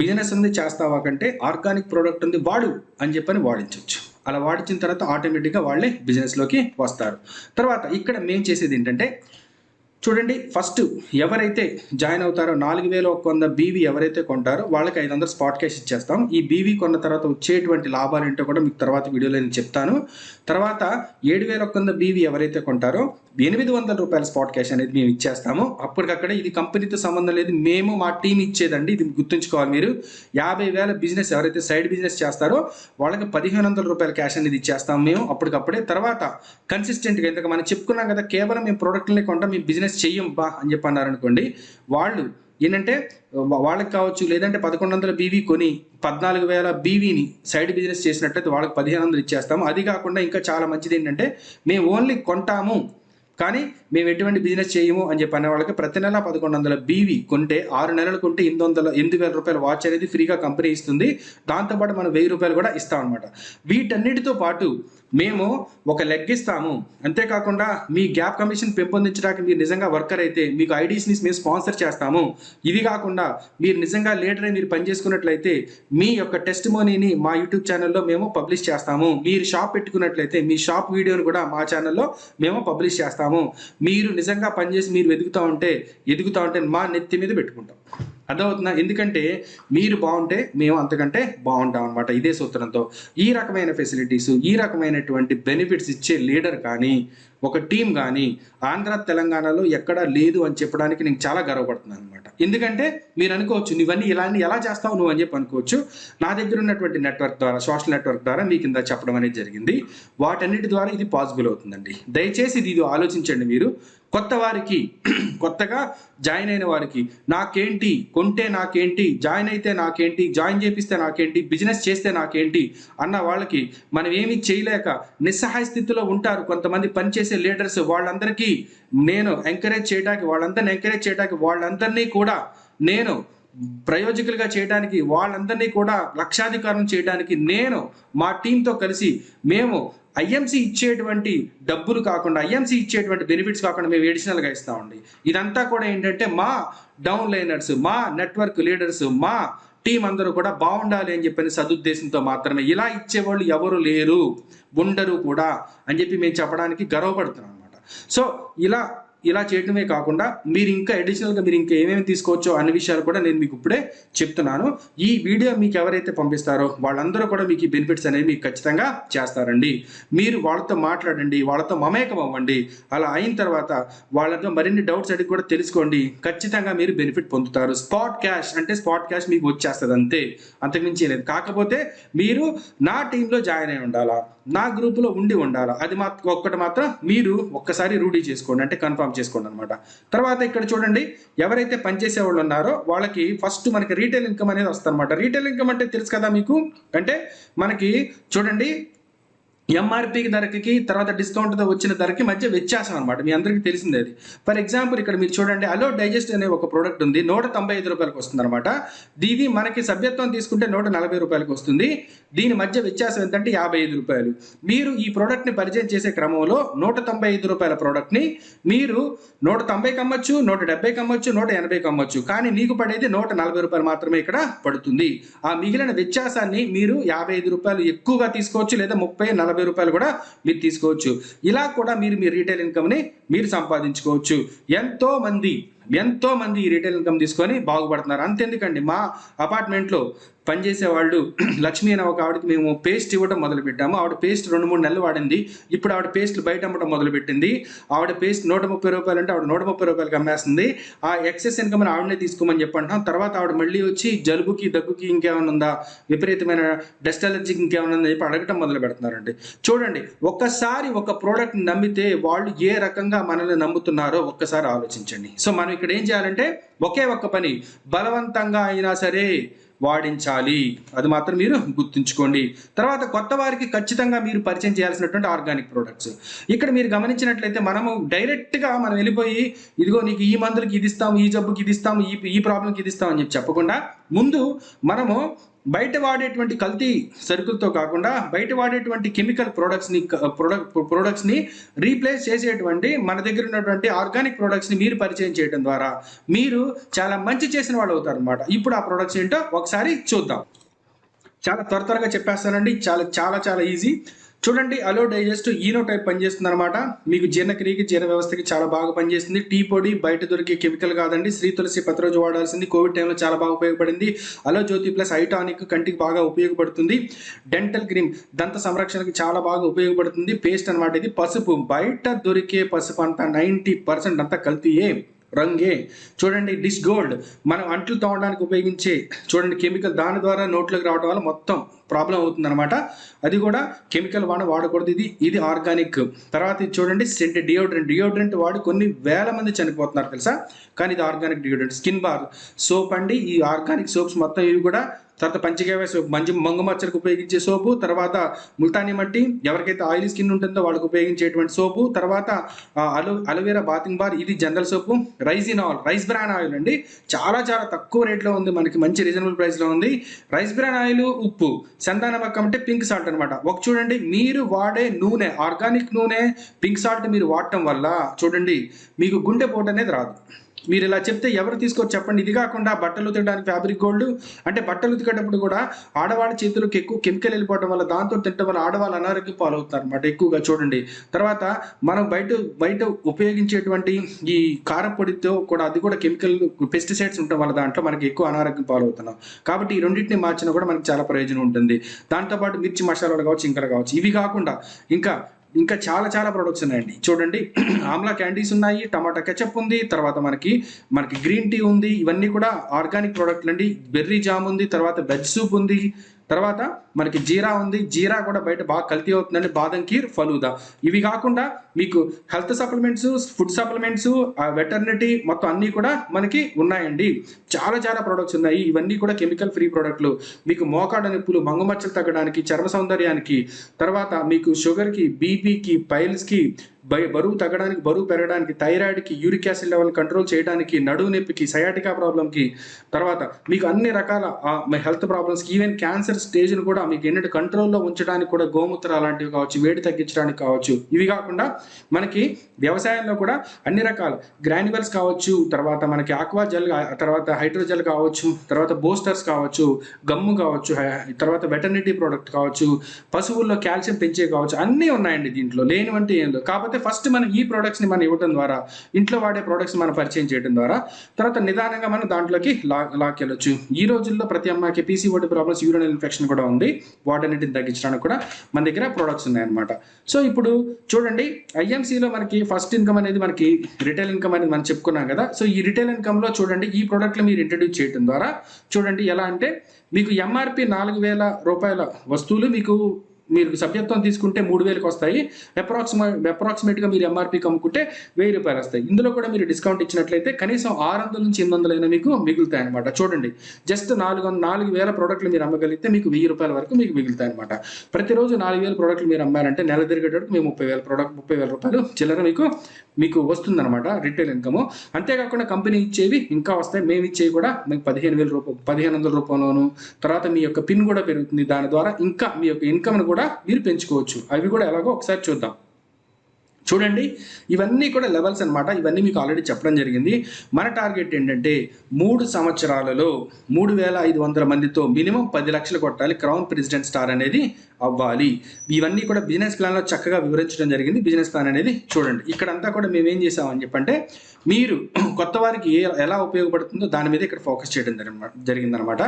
బిజినెస్ ఉంది, చేస్తావా కంటే ఆర్గానిక్ ప్రోడక్ట్ ఉంది, వాడు అని చెప్పని వాడించవచ్చు. అలా వాడించిన తర్వాత ఆటోమేటిక్గా వాళ్ళే బిజినెస్లోకి వస్తారు. తర్వాత ఇక్కడ మేము చేసేది ఏంటంటే, చూడండి, ఫస్ట్ ఎవరైతే జాయిన్ అవుతారో 4,100 బీవీ ఎవరైతే కొంటారో వాళ్ళకి 500 స్పాట్ క్యాష్ ఇచ్చేస్తాం. ఈ బీవీ కొన్న తర్వాత వచ్చేటువంటి లాభాలు ఏంటో కూడా మీకు తర్వాత వీడియోలో నేను చెప్తాను. తర్వాత 7,100 బీవీ ఎవరైతే కొంటారో 800 రూపాయల స్పాట్ క్యాష్ అనేది మేము ఇచ్చేస్తాము. అప్పటికక్కడ ఇది కంపెనీతో సంబంధం లేదు, మేము మా టీం ఇచ్చేదండి. ఇది గుర్తుంచుకోవాలి మీరు. 50,000 బిజినెస్ ఎవరైతే సైడ్ బిజినెస్ చేస్తారో వాళ్ళకి 1,500 రూపాయల క్యాష్ అనేది ఇచ్చేస్తాము మేము అప్పటికప్పుడే. తర్వాత కన్సిస్టెంట్గా, ఇంతకు మనం చెప్పుకున్నాం కదా, కేవలం మేము ప్రోడక్ట్ని కొంటాం, మేము బిజినెస్ చెయ్యం బా అని చెప్పి అన్నారనుకోండి, వాళ్ళు ఏంటంటే వాళ్ళకి కావచ్చు, లేదంటే 1,100 బీవీ కొని 14,000 బీవీని సైడ్ బిజినెస్ చేసినట్లయితే వాళ్ళకి 1,500 ఇచ్చేస్తాము. అది కాకుండా ఇంకా చాలా మంచిది ఏంటంటే, మేము ఓన్లీ కొంటాము కానీ మేము ఎటువంటి బిజినెస్ చేయము అని చెప్పి అనే వాళ్ళకి ప్రతి నెల 1,100 బీవీ కొంటే 6 నెలలు కొంటే 8,000 రూపాయల వాచ్ అనేది ఫ్రీగా కంపెనీ ఇస్తుంది. దాంతోపాటు మనం 1,000 రూపాయలు కూడా ఇస్తాం అనమాట. వీటన్నిటితో పాటు మేము ఒక లెగ్ ఇస్తాము. అంతేకాకుండా మీ గ్యాప్ కమిషన్ పెంపొందించడానికి మీరు నిజంగా వర్కర్ అయితే మీకు ఐడీస్ని మేము స్పాన్సర్ చేస్తాము. ఇది కాకుండా మీరు నిజంగా లీడర్ అయి మీరు పనిచేసుకున్నట్లయితే మీ యొక్క టెస్టిమోనీని మా యూట్యూబ్ ఛానల్లో మేము పబ్లిష్ చేస్తాము. మీరు షాప్ పెట్టుకున్నట్లయితే మీ షాప్ వీడియోని కూడా మా ఛానల్లో మేము పబ్లిష్ చేస్తాము. మీరు నిజంగా పనిచేసి మీరు ఎదుగుతూ ఉంటే మా నెత్తి మీద పెట్టుకుంటాం. అర్థమవుతుందా? ఎందుకంటే మీరు బాగుంటే మేము అంతకంటే బాగుంటాం అనమాట. ఇదే సూత్రంతో ఈ రకమైన ఫెసిలిటీస్, ఈ రకమైనటువంటి బెనిఫిట్స్ ఇచ్చే లీడర్ కానీ ఒక టీం కానీ ఆంధ్ర తెలంగాణలో ఎక్కడా లేదు అని చెప్పడానికి నేను చాలా గర్వపడుతున్నాను అనమాట. ఎందుకంటే మీరు అనుకోవచ్చు, నువ్వన్నీ ఇలాంటి ఎలా చేస్తావు నువ్వు అని చెప్పి అనుకోవచ్చు. నా దగ్గర ఉన్నటువంటి నెట్వర్క్ ద్వారా, సోషల్ నెట్వర్క్ ద్వారా మీకు ఇంత చెప్పడం అనేది జరిగింది. వాటన్నిటి ద్వారా ఇది పాసిబుల్ అవుతుందండి. దయచేసి ఇది ఆలోచించండి. మీరు కొత్త వారికి కొత్తగా జాయిన్ అయిన వారికి నాకేంటి, కొంటే నాకేంటి, జాయిన్ అయితే నాకేంటి, జాయిన్ చేపిస్తే నాకేంటి, బిజినెస్ చేస్తే నాకేంటి అన్న వాళ్ళకి మనం ఏమీ చేయలేక నిస్సహాయ స్థితిలో ఉంటారు కొంతమంది పనిచేసే లీడర్స్. వాళ్ళందరికీ నేను వాళ్ళందరినీ ఎంకరేజ్ చేయడానికి వాళ్ళందరినీ కూడా నేను ప్రయోజకులుగా చేయడానికి, వాళ్ళందరినీ కూడా లక్షాధికారం చేయడానికి నేను మా టీంతో కలిసి మేము ఐఎంసీ ఇచ్చేటువంటి డబ్బులు కాకుండా, ఐఎంసీ ఇచ్చేటువంటి బెనిఫిట్స్ కాకుండా మేము ఎడిషనల్గా ఇస్తామండి. ఇదంతా కూడా ఏంటంటే మా డౌన్ లైనర్స్, మా నెట్వర్క్ లీడర్స్, మా టీం అందరూ కూడా బాగుండాలి అని చెప్పని సదుద్దేశంతో మాత్రమే. ఇలా ఇచ్చేవాళ్ళు ఎవరు లేరు, ఉండరు కూడా అని చెప్పి మేము చెప్పడానికి గర్వపడుతున్నాం అనమాట. సో ఇలా చేయడమే కాకుండా మీరు ఇంకా అడిషనల్గా మీరు ఇంకా ఏమేమి తీసుకోవచ్చో అన్ని విషయాలు కూడా నేను మీకు ఇప్పుడే చెప్తున్నాను. ఈ వీడియో మీకు ఎవరైతే పంపిస్తారో వాళ్ళందరూ కూడా మీకు ఈ బెనిఫిట్స్ అనేవి మీకు ఖచ్చితంగా చేస్తారండి. మీరు వాళ్ళతో మాట్లాడండి, వాళ్ళతో మమేకం అవ్వండి. అలా అయిన తర్వాత వాళ్ళతో మరిన్ని డౌట్స్ అడిగి కూడా తెలుసుకోండి. ఖచ్చితంగా మీరు బెనిఫిట్ పొందుతారు. స్పాట్ క్యాష్ మీకు వచ్చేస్తుంది, అంతే, అంతకుమించి లేదు. కాకపోతే మీరు నా టీంలో జాయిన్ అయి ఉండాలా, నా గ్రూపులో ఉండాలా. అది ఒక్కటి మాత్రం మీరు ఒక్కసారి రూఢీ చేసుకోండి, అంటే కన్ఫర్మ్ చేసుకోండి అనమాట. తర్వాత ఇక్కడ చూడండి, ఎవరైతే పనిచేసే వాళ్ళు ఉన్నారో వాళ్ళకి ఫస్ట్ మనకి రీటైల్ ఇన్కమ్ అనేది వస్తుంది అనమాట. రీటైల్ ఇన్కమ్ అంటే తెలుసు కదా మీకు, అంటే మనకి చూడండి ఎంఆర్పి ధరకి తర్వాత డిస్కౌంట్ వచ్చిన ధరకి మధ్య వ్యత్యాసం అనమాట. మీ అందరికీ తెలిసిందే అది. ఫర్ ఎగ్జాంపుల్ ఇక్కడ మీరు చూడండి, అలో డైజెస్ట్ అనే ఒక ప్రోడక్ట్ ఉంది, 195 రూపాయలకు వస్తుంది అనమాట. ఇది మనకి సభ్యత్వం తీసుకుంటే 140 రూపాయలకు వస్తుంది. దీని మధ్య వ్యత్యాసం ఏంటంటే 55 రూపాయలు. మీరు ఈ ప్రోడక్ట్ని పరిచయం చేసే క్రమంలో 195 రూపాయల ప్రోడక్ట్ని మీరు 190కి అమ్మచ్చు, 170కి అమ్మచ్చు, 180కి అమ్మచ్చు. కానీ నీకు పడేది 140 రూపాయలు మాత్రమే ఇక్కడ పడుతుంది. ఆ మిగిలిన వ్యత్యాసాన్ని మీరు 55 రూపాయలు ఎక్కువగా తీసుకోవచ్చు, లేదా 30-40 రూపాయలు కూడా మీరు తీసుకోవచ్చు. ఇలా కూడా మీరు మీ రీటైల్ ఇన్కమ్ని మీరు సంపాదించుకోవచ్చు. ఎంతో మంది ఈ రీటైల్ ఇన్కమ్ తీసుకొని బాగుపడుతున్నారు. అంతెందుకండి, మా అపార్ట్మెంట్లో పనిచేసే వాళ్ళు లక్ష్మి అనే ఒక ఆవిడకి మేము పేస్ట్ ఇవ్వడం మొదలుపెట్టాము. ఆవిడ పేస్ట్ 2-3 నెలలు వాడింది. ఇప్పుడు ఆవిడ పేస్ట్లు బయట అమ్మడం మొదలుపెట్టింది. ఆవిడ పేస్ట్ 130 రూపాయలు అంటే ఆవిడ 130 రూపాయలకి అమ్మేస్తుంది. ఆ ఎక్సెస్ ఇన్కమ్ ఆవిడనే తీసుకోమని చెప్పంటున్నాం. తర్వాత ఆవిడ మళ్ళీ వచ్చి జలుబుకి, దగ్గుకి ఇంకేమైనా ఉందా, విపరీతమైన డస్ట్ అలర్జీకి ఇంకేమైనా ఉందని చెప్పి అడగటం మొదలు పెడుతున్నారండి. చూడండి, ఒక్కసారి ఒక ప్రోడక్ట్ నమ్మితే వాళ్ళు ఏ రకంగా మనల్ని నమ్ముతున్నారో ఒక్కసారి ఆలోచించండి. సో మనం ఇక్కడ ఏం చేయాలంటే ఒకే ఒక్క పని, బలవంతంగా అయినా సరే వాడించాలి. అది మాత్రం మీరు గుర్తుంచుకోండి. తర్వాత కొత్త వారికి ఖచ్చితంగా మీరు పరిచయం చేయాల్సినటువంటి ఆర్గానిక్ ప్రొడక్ట్స్. ఇక్కడ మీరు గమనించినట్లయితే మనం డైరెక్ట్గా మనం వెళ్ళిపోయి ఇదిగో నీకు ఈ మందులకి ఇది ఇస్తాం, ఈ జబ్బుకి ఇది ఇస్తాం, ఈ ప్రాబ్లంకి ఇది ఇస్తాం అని చెప్పి చెప్పకుండా ముందు మనము బయట వాడేటువంటి కల్తీ సరుకులతో కాకుండా బయట వాడేటువంటి కెమికల్ ప్రొడక్ట్స్ని రీప్లేస్ చేసేటువంటి మన దగ్గర ఉన్నటువంటి ఆర్గానిక్ ప్రొడక్ట్స్ని మీరు పరిచయం చేయడం ద్వారా మీరు చాలా మంచి చేసిన వాళ్ళు అవుతారు అనమాట. ఇప్పుడు ఆ ప్రొడక్ట్స్ ఏంటో ఒకసారి చూద్దాం. చాలా త్వరగా చెప్పేస్తానండి. చాలా ఈజీ. చూడండి, అలో డైజెస్ట్ ఈనో టైప్ పనిచేస్తుంది అనమాట. మీకు జీర్ణక్రియకి, జీర్ణ వ్యవస్థకి చాలా బాగా పనిచేస్తుంది. టీ పొడి బయట దొరికే కెమికల్ కాదండి. శ్రీ తులసి ప్రతిరోజు వాడాల్సింది. కోవిడ్ టైంలో చాలా బాగా ఉపయోగపడింది. అలో జ్యోతి ప్లస్ ఐటానిక్ కంటికి బాగా ఉపయోగపడుతుంది. డెంటల్ క్రీమ్ దంత సంరక్షణకి చాలా బాగా ఉపయోగపడుతుంది. పేస్ట్ అనమాట. ఇది పసుపు, బయట దొరికే పసుపు అంతా 90% అంతా కల్తీయే, రంగే. చూడండి, డిష్ గోల్డ్ మనం అంట్లు తోమడానికి ఉపయోగించే చూడండి కెమికల్, దాని ద్వారా నోట్లోకి రావడం వల్ల మొత్తం ప్రాబ్లం అవుతుంది అనమాట. అది కూడా కెమికల్ వాడకూడదు. ఇది ఆర్గానిక్. తర్వాత ఇది చూడండి, సెంట్ డియోడ్రెంట్ వాడి కొన్ని వేల మంది చనిపోతున్నారు తెలుసా, కానీ ఇది organic deodorant. Skin bar soap అండి. ఈ ఆర్గానిక్ సోప్స్ మొత్తం ఇవి కూడా. తర్వాత పంచగవ్య సోప్, మంగు మచ్చలకు ఉపయోగించే సోపు. తర్వాత ముల్తానీ మట్టి, ఎవరికైతే ఆయిలీ స్కిన్ ఉంటుందో వాళ్ళకి ఉపయోగించేటువంటి సోపు. తర్వాత అలోవెరా బాతింగ్ బార్, ఇది జనరల్ సోపు. రైస్ బ్రాన్ ఆయిల్ అండి, చాలా తక్కువ రేట్లో ఉంది, మనకి మంచి రీజనబుల్ ప్రైస్లో ఉంది. రైస్ బ్రాన్ ఆయిల్, ఉప్పు, సంతానమక్కం అంటే పింక్ సాల్ట్ అనమాట. చూడండి, మీరు వాడే నూనె, ఆర్గానిక్ నూనె, పింక్ సాల్ట్ మీరు వాడటం వల్ల చూడండి మీకు గుండెపోటు అనేది రాదు. మీరు ఇలా చెప్తే ఎవరు తీసుకోవచ్చు చెప్పండి. ఇది కాకుండా బట్టలు ఉతకడానికి ఫ్యాబ్రిక్ గోల్డ్, అంటే బట్టలు ఉతికేటప్పుడు కూడా ఆడవాళ్ళ చేతులకు ఎక్కువ కెమికల్ వెళ్ళిపోవడం వల్ల, దాంతో తినడం వల్ల ఆడవాళ్ళు అనారోగ్యం పాలవుతున్నారు అనమాట ఎక్కువగా. చూడండి, తర్వాత మనం బయట ఉపయోగించేటువంటి ఈ కారపొడితో కూడా, అది కూడా కెమికల్ పెస్టిసైడ్స్ ఉండటం వల్ల దాంట్లో మనకి ఎక్కువ అనారోగ్యం పాలవుతున్నాం. కాబట్టి ఈ రెండింటిని మార్చినా కూడా మనకి చాలా ప్రయోజనం ఉంటుంది. దాంతోపాటు మిర్చి మసాలాలు కావచ్చు, ఇంకా కావచ్చు. ఇవి కాకుండా ఇంకా చాలా ప్రొడక్ట్స్ ఉన్నాయండి. చూడండి, ఆమ్లా క్యాండీస్ ఉన్నాయి, టమాటా కెచప్ ఉంది, తర్వాత మనకి గ్రీన్ టీ ఉంది. ఇవన్నీ కూడా ఆర్గానిక్ ప్రోడక్ట్లు అండి. బెర్రీ జామ్ ఉంది, తర్వాత వెజ్ సూప్ ఉంది, తర్వాత మనకి జీరా ఉంది, జీరా కూడా బయట బాగా కల్తీ అవుతుందండి, బాదం కీర్, ఫలూదా. ఇవి కాకుండా మీకు హెల్త్ సప్లిమెంట్స్, ఫుడ్ సప్లిమెంట్స్, వెటర్నిటీ మొత్తం అన్నీ కూడా మనకి ఉన్నాయండి. చాలా చాలా ప్రొడక్ట్స్ ఉన్నాయి. ఇవన్నీ కూడా కెమికల్ ఫ్రీ ప్రొడక్ట్లు. మీకు మోకాడ నొప్పులు, మంగుమచ్చలు తగ్గడానికి, చర్మ సౌందర్యానికి, తర్వాత మీకు షుగర్కి, బీపీకి, పైల్స్కి, బరువు తగ్గడానికి, బరువు పెరగడానికి, థైరాయిడ్కి, యూరిక్ యాసిడ్ లెవెల్ కంట్రోల్ చేయడానికి, నడువు నొప్పికి, సయాటికా ప్రాబ్లంకి, తర్వాత మీకు అన్ని రకాల హెల్త్ ప్రాబ్లమ్స్కి, ఈవెన్ క్యాన్సర్ స్టేజ్ను కూడా మీకు ఏంటంటే కంట్రోల్లో ఉంచడానికి కూడా గోమూత్ర అలాంటివి కావచ్చు, వేడి తగ్గించడానికి కావచ్చు. ఇవి కాకుండా మనకి వ్యవసాయంలో కూడా అన్ని రకాల గ్రాన్యువల్స్ కావచ్చు, తర్వాత మనకి ఆక్వా జెల్, తర్వాత హైడ్రోజెల్ కావచ్చు, తర్వాత బూస్టర్స్ కావచ్చు, గమ్ము కావచ్చు, తర్వాత వెటర్నిటీ ప్రోడక్ట్ కావచ్చు, పశువుల్లో కాల్షియం పెంచే కావచ్చు, అన్నీ ఉన్నాయండి దీంట్లో, లేనివంటే ఏం లేదు. కాకపోతే ఫస్ట్ మనం ఈ ప్రొడక్ట్స్ని మనం ఇవ్వడం ద్వారా, ఇంట్లో వాడే ప్రొడక్ట్స్ మనం పరిచయం చేయడం ద్వారా తర్వాత నిదానంగా మనం దాంట్లోకి లాక్కెళ్ళొచ్చు. ఈ రోజుల్లో ప్రతి అమ్మాయికి పీసీఓడి ప్రాబ్లమ్స్, యూరినల్ ఇన్ఫెక్షన్ కూడా ఉంది. వాటన్నిటిని తగ్గించడానికి కూడా మన దగ్గర ప్రొడక్ట్స్ ఉన్నాయన్నమాట. సో ఇప్పుడు చూడండి, ఐఎంసీలో మనకి ఫస్ట్ ఇన్కమ్ అనేది మనకి రిటైల్ ఇన్కమ్ అనేది మనం చెప్పుకున్నాం కదా. సో ఈ రిటైల్ ఇన్కమ్లో చూడండి, ఈ ప్రోడక్ట్లు మీరు ఇంట్రడ్యూస్ చేయడం ద్వారా చూడండి ఎలా అంటే మీకు ఎంఆర్పి 4,000 రూపాయల వస్తువులు మీరు సభ్యత్వం తీసుకుంటే 3,000కి వస్తాయి. అప్రాక్సిమేట్గా మీరు ఎంఆర్పీకి అమ్ముకుంటే 1,000 రూపాయలు వస్తాయి. ఇందులో కూడా మీరు డిస్కౌంట్ ఇచ్చినట్లయితే కనీసం 600 నుంచి 800 అయినా మీకు మిగులుతాయి అనమాట. చూడండి, జస్ట్ 4,000 ప్రోడక్ట్లు మీరు అమ్మగలిగితే మీకు 1,000 రూపాయల వరకు మీకు మిగులుతాయి అనమాట. ప్రతిరోజు 4,000 ప్రోడక్ట్లు మీరు అమ్మారంటే నెల తిరిగేటప్పుడు మేము 30,000 రూపాయలు చిల్లర మీకు వస్తుందన్నమాట రిటైల్ ఇన్కమ్. అంతేకాకుండా కంపెనీ ఇచ్చేవి ఇంకా వస్తాయి. మేము ఇచ్చేవి కూడా మీకు 1,500 రూపాయలోను. తర్వాత మీ యొక్క పిన్ కూడా పెరుగుతుంది. దాని ద్వారా ఇంకా మీ యొక్క ఇన్కమ్ను కూడా మీరు పెంచుకోవచ్చు. అవి కూడా ఎలాగో ఒకసారి చూద్దాం. చూడండి, ఇవన్నీ కూడా లెవెల్స్ అనమాట. ఇవన్నీ మీకు ఆల్రెడీ చెప్పడం జరిగింది. మన టార్గెట్ ఏంటంటే 3 సంవత్సరాలలో 3,500 మందితో మినిమం 10 లక్షలు కొట్టాలి, క్రౌన్ ప్రెసిడెంట్ స్టార్ అనేది అవ్వాలి. ఇవన్నీ కూడా బిజినెస్ ప్లాన్లో చక్కగా వివరించడం జరిగింది. బిజినెస్ ప్లాన్ అనేది చూడండి. ఇక్కడంతా కూడా మేము ఏం చేసామని చెప్పంటే, మీరు కొత్త వారికి ఎలా ఉపయోగపడుతుందో దాని మీద ఇక్కడ ఫోకస్ చేయడం జరిగిందనమాట.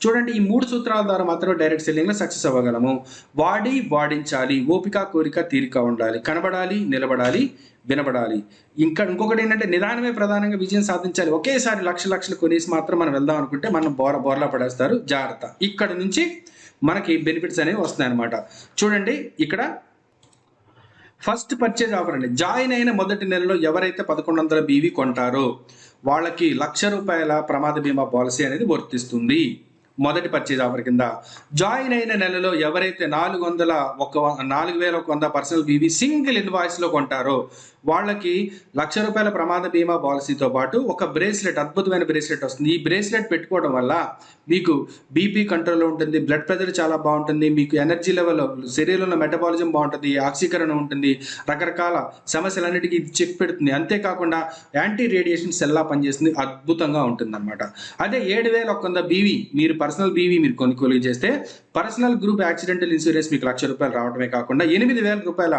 చూడండి, ఈ 3 సూత్రాల ద్వారా మాత్రమే డైరెక్ట్ సెల్లింగ్లో సక్సెస్ అవ్వగలము. వాడించాలి, ఓపిక, కోరిక, తీరిక ఉండాలి, కనబడాలి, నిలబడాలి, వినబడాలి. ఇంకొకటి ఏంటంటే నిదానమే ప్రధానంగా విజయం సాధించాలి. ఒకేసారి లక్షలు కొనేసి మాత్రం మనం వెళ్దాం అనుకుంటే మనం బోర్లా పడేస్తారు. జాగ్రత్త. ఇక్కడ నుంచి మనకి బెనిఫిట్స్ అనేవి వస్తున్నాయి అనమాట. చూడండి, ఇక్కడ ఫస్ట్ పర్చేజ్ ఆఫర్ అండి. జాయిన్ అయిన మొదటి నెలలో ఎవరైతే 1100 BV కొంటారో వాళ్ళకి 1,00,000 రూపాయల ప్రమాద బీమా పాలసీ అనేది వర్తిస్తుంది. మొదటి పర్చేజ్ ఆఫర్ కింద. జాయిన్ అయిన నెలలో ఎవరైతే 4,100 పర్సనల్ బీవీ సింగిల్ ఇన్వాయిస్లో కొంటారో వాళ్ళకి 1,00,000 రూపాయల ప్రమాద బీమా పాలసీతో పాటు ఒక బ్రేస్లెట్, అద్భుతమైన బ్రేస్లెట్ వస్తుంది. ఈ బ్రేస్లెట్ పెట్టుకోవడం వల్ల మీకు బీపీ కంట్రోల్లో ఉంటుంది, బ్లడ్ ప్రెషర్ చాలా బాగుంటుంది, మీకు ఎనర్జీ లెవెల్, శరీరంలో మెటబాలిజం బాగుంటుంది, ఆక్సీకరణ ఉంటుంది, రకరకాల సమస్యలన్నిటికీ చెక్ పెడుతుంది. అంతేకాకుండా యాంటీ రేడియేషన్ సెల్లా పనిచేస్తుంది, అద్భుతంగా ఉంటుంది అనమాట. అదే 7,100 BV మీరు పర్సనల్ బీవీ మీరు కొనుగోలు చేస్తే పర్సనల్ గ్రూప్ యాక్సిడెంటల్ ఇన్సూరెన్స్ మీకు 1,00,000 రూపాయలు రావడమే కాకుండా 8,000 రూపాయల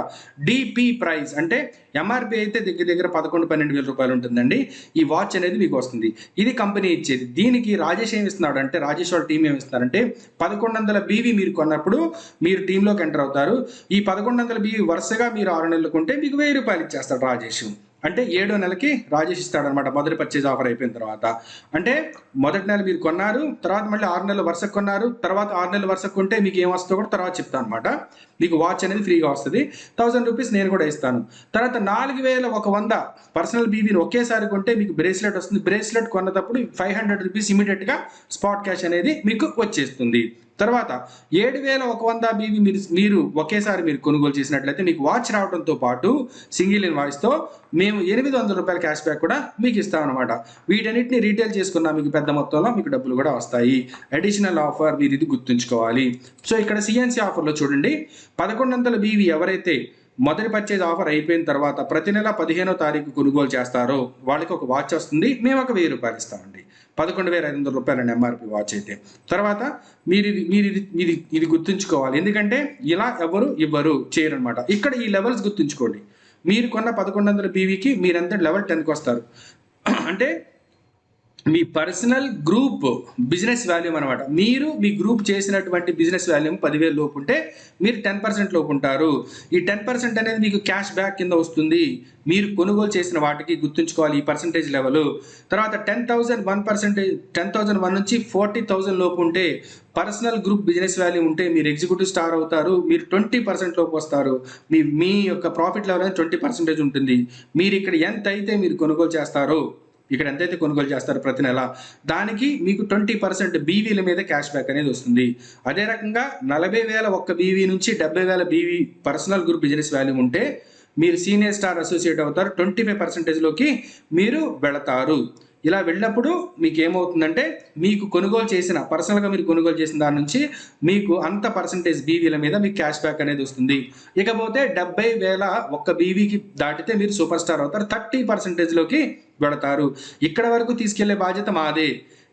డిపి ప్రైస్, అంటే ఎంఆర్పి అయితే దగ్గర 11-12,000 రూపాయలు ఉంటుందండి. ఈ వాచ్ అనేది మీకు వస్తుంది. ఇది కంపెనీ ఇచ్చేది. దీనికి రాజేష్ ఏమి ఇస్తున్నాడు అంటే, రాజేష్ వాళ్ళ టీం ఏమి ఇస్తున్నారంటే 1,100 BV మీరు కొన్నప్పుడు మీరు టీంలోకి ఎంటర్ అవుతారు. ఈ 1,100 BV వరుసగా మీరు 6 నెలలు కొంటే మీకు 1,000 రూపాయలు ఇచ్చేస్తాడు రాజేష్. అంటే 7వ నెలకి రాజేష్ ఇస్తాడనమాట. మొదటి పర్చేజ్ ఆఫర్ అయిపోయిన తర్వాత. అంటే మొదటి నెల మీరు కొన్నారు, తర్వాత మళ్ళీ 6 నెలల వరుసకు కొన్నారు, తర్వాత 6 నెలల వరుసకు కొంటే మీకు ఏం వస్తుందో కూడా తర్వాత చెప్తాను అనమాట. మీకు వాచ్ అనేది ఫ్రీగా వస్తుంది. 1,000 రూపీస్ నేను కూడా ఇస్తాను. తర్వాత 4,100 పర్సనల్ బీవీని ఒకేసారి కొంటే మీకు బ్రేస్లెట్ వస్తుంది. బ్రేస్లెట్ కొన్నప్పుడు 500 రూపీస్ ఇమీడియట్గా స్పాట్ క్యాష్ అనేది మీకు వచ్చేస్తుంది. తర్వాత 7,100 BV మీరు ఒకేసారి మీరు కొనుగోలు చేసినట్లయితే మీకు వాచ్ రావడంతో పాటు సింగిల్ ఇన్వాయిస్తో మేము 800 రూపాయల క్యాష్ బ్యాక్ కూడా మీకు ఇస్తామన్నమాట. వీటన్నిటిని రీటైల్ చేసుకున్నా మీకు పెద్ద మొత్తంలో మీకు డబ్బులు కూడా వస్తాయి. అడిషనల్ ఆఫర్ మీరు ఇది గుర్తుంచుకోవాలి. సో ఇక్కడ సిఎన్సి ఆఫర్లో చూడండి, 1,100 BV ఎవరైతే మొదటి పర్చేజ్ ఆఫర్ అయిపోయిన తర్వాత ప్రతి నెల 15వ తారీఖు కొనుగోలు చేస్తారో వాళ్ళకి ఒక వాచ్ వస్తుంది. మేము ఒక 1,000 రూపాయలు ఇస్తామండి. 11,500 రూపాయలు ఎంఆర్పి వాచ్ అయితే. తర్వాత మీరు ఇది గుర్తుంచుకోవాలి, ఎందుకంటే ఇలా ఎవరు ఇవ్వరు చేయరనమాట. ఇక్కడ ఈ లెవెల్స్ గుర్తుంచుకోండి. మీరు కొన్న 1,100 BVకి మీరంతా లెవెల్ 10కి వస్తారు. అంటే మీ పర్సనల్ గ్రూప్ బిజినెస్ వాల్యూమ్ అనమాట. మీరు మీ గ్రూప్ చేసినటువంటి బిజినెస్ వాల్యూమ్ 10,000 లోపు ఉంటే మీరు 10% లోపు ఉంటారు. ఈ 10% అనేది మీకు క్యాష్ బ్యాక్ కింద వస్తుంది. మీరు కొనుగోలు చేసిన వాటికి గుర్తుంచుకోవాలి ఈ పర్సంటేజ్ లెవెల్. తర్వాత 10,001 నుంచి 40,000 లోపు ఉంటే పర్సనల్ గ్రూప్ బిజినెస్ వాల్యూమ్ ఉంటే మీరు ఎగ్జిక్యూటివ్ స్టార్ అవుతారు. మీరు 20% లోపు వస్తారు. మీ యొక్క ప్రాఫిట్ లెవెల్ అనేది 20% ఉంటుంది. మీరు ఇక్కడ ఎంత అయితే మీరు కొనుగోలు చేస్తారో, ఇక్కడ ఎంతైతే కొనుగోలు చేస్తారో ప్రతి నెల, దానికి మీకు 20% బీవీల మీద క్యాష్ బ్యాక్ అనేది వస్తుంది. అదే రకంగా 40,000 ఒక్క బీవీ నుంచి 70,000 BV personal group business volume ఉంటే మీరు సీనియర్ స్టార్ అసోసియేట్ అవుతారు. 25%లోకి మీరు వెళతారు. ఇలా వెళ్ళినప్పుడు మీకు ఏమవుతుందంటే మీకు కొనుగోలు చేసిన పర్సనల్గా మీరు కొనుగోలు చేసిన దాని నుంచి మీకు అంత పర్సంటేజ్ బీవీల మీద మీకు క్యాష్ బ్యాక్ అనేది వస్తుంది. ఇకపోతే 70,000 ఒక్క బీవీకి దాటితే మీరు సూపర్ స్టార్ అవుతారు. 30%లోకి వెళతారు. ఇక్కడ వరకు తీసుకెళ్లే బాధ్యత మాదే.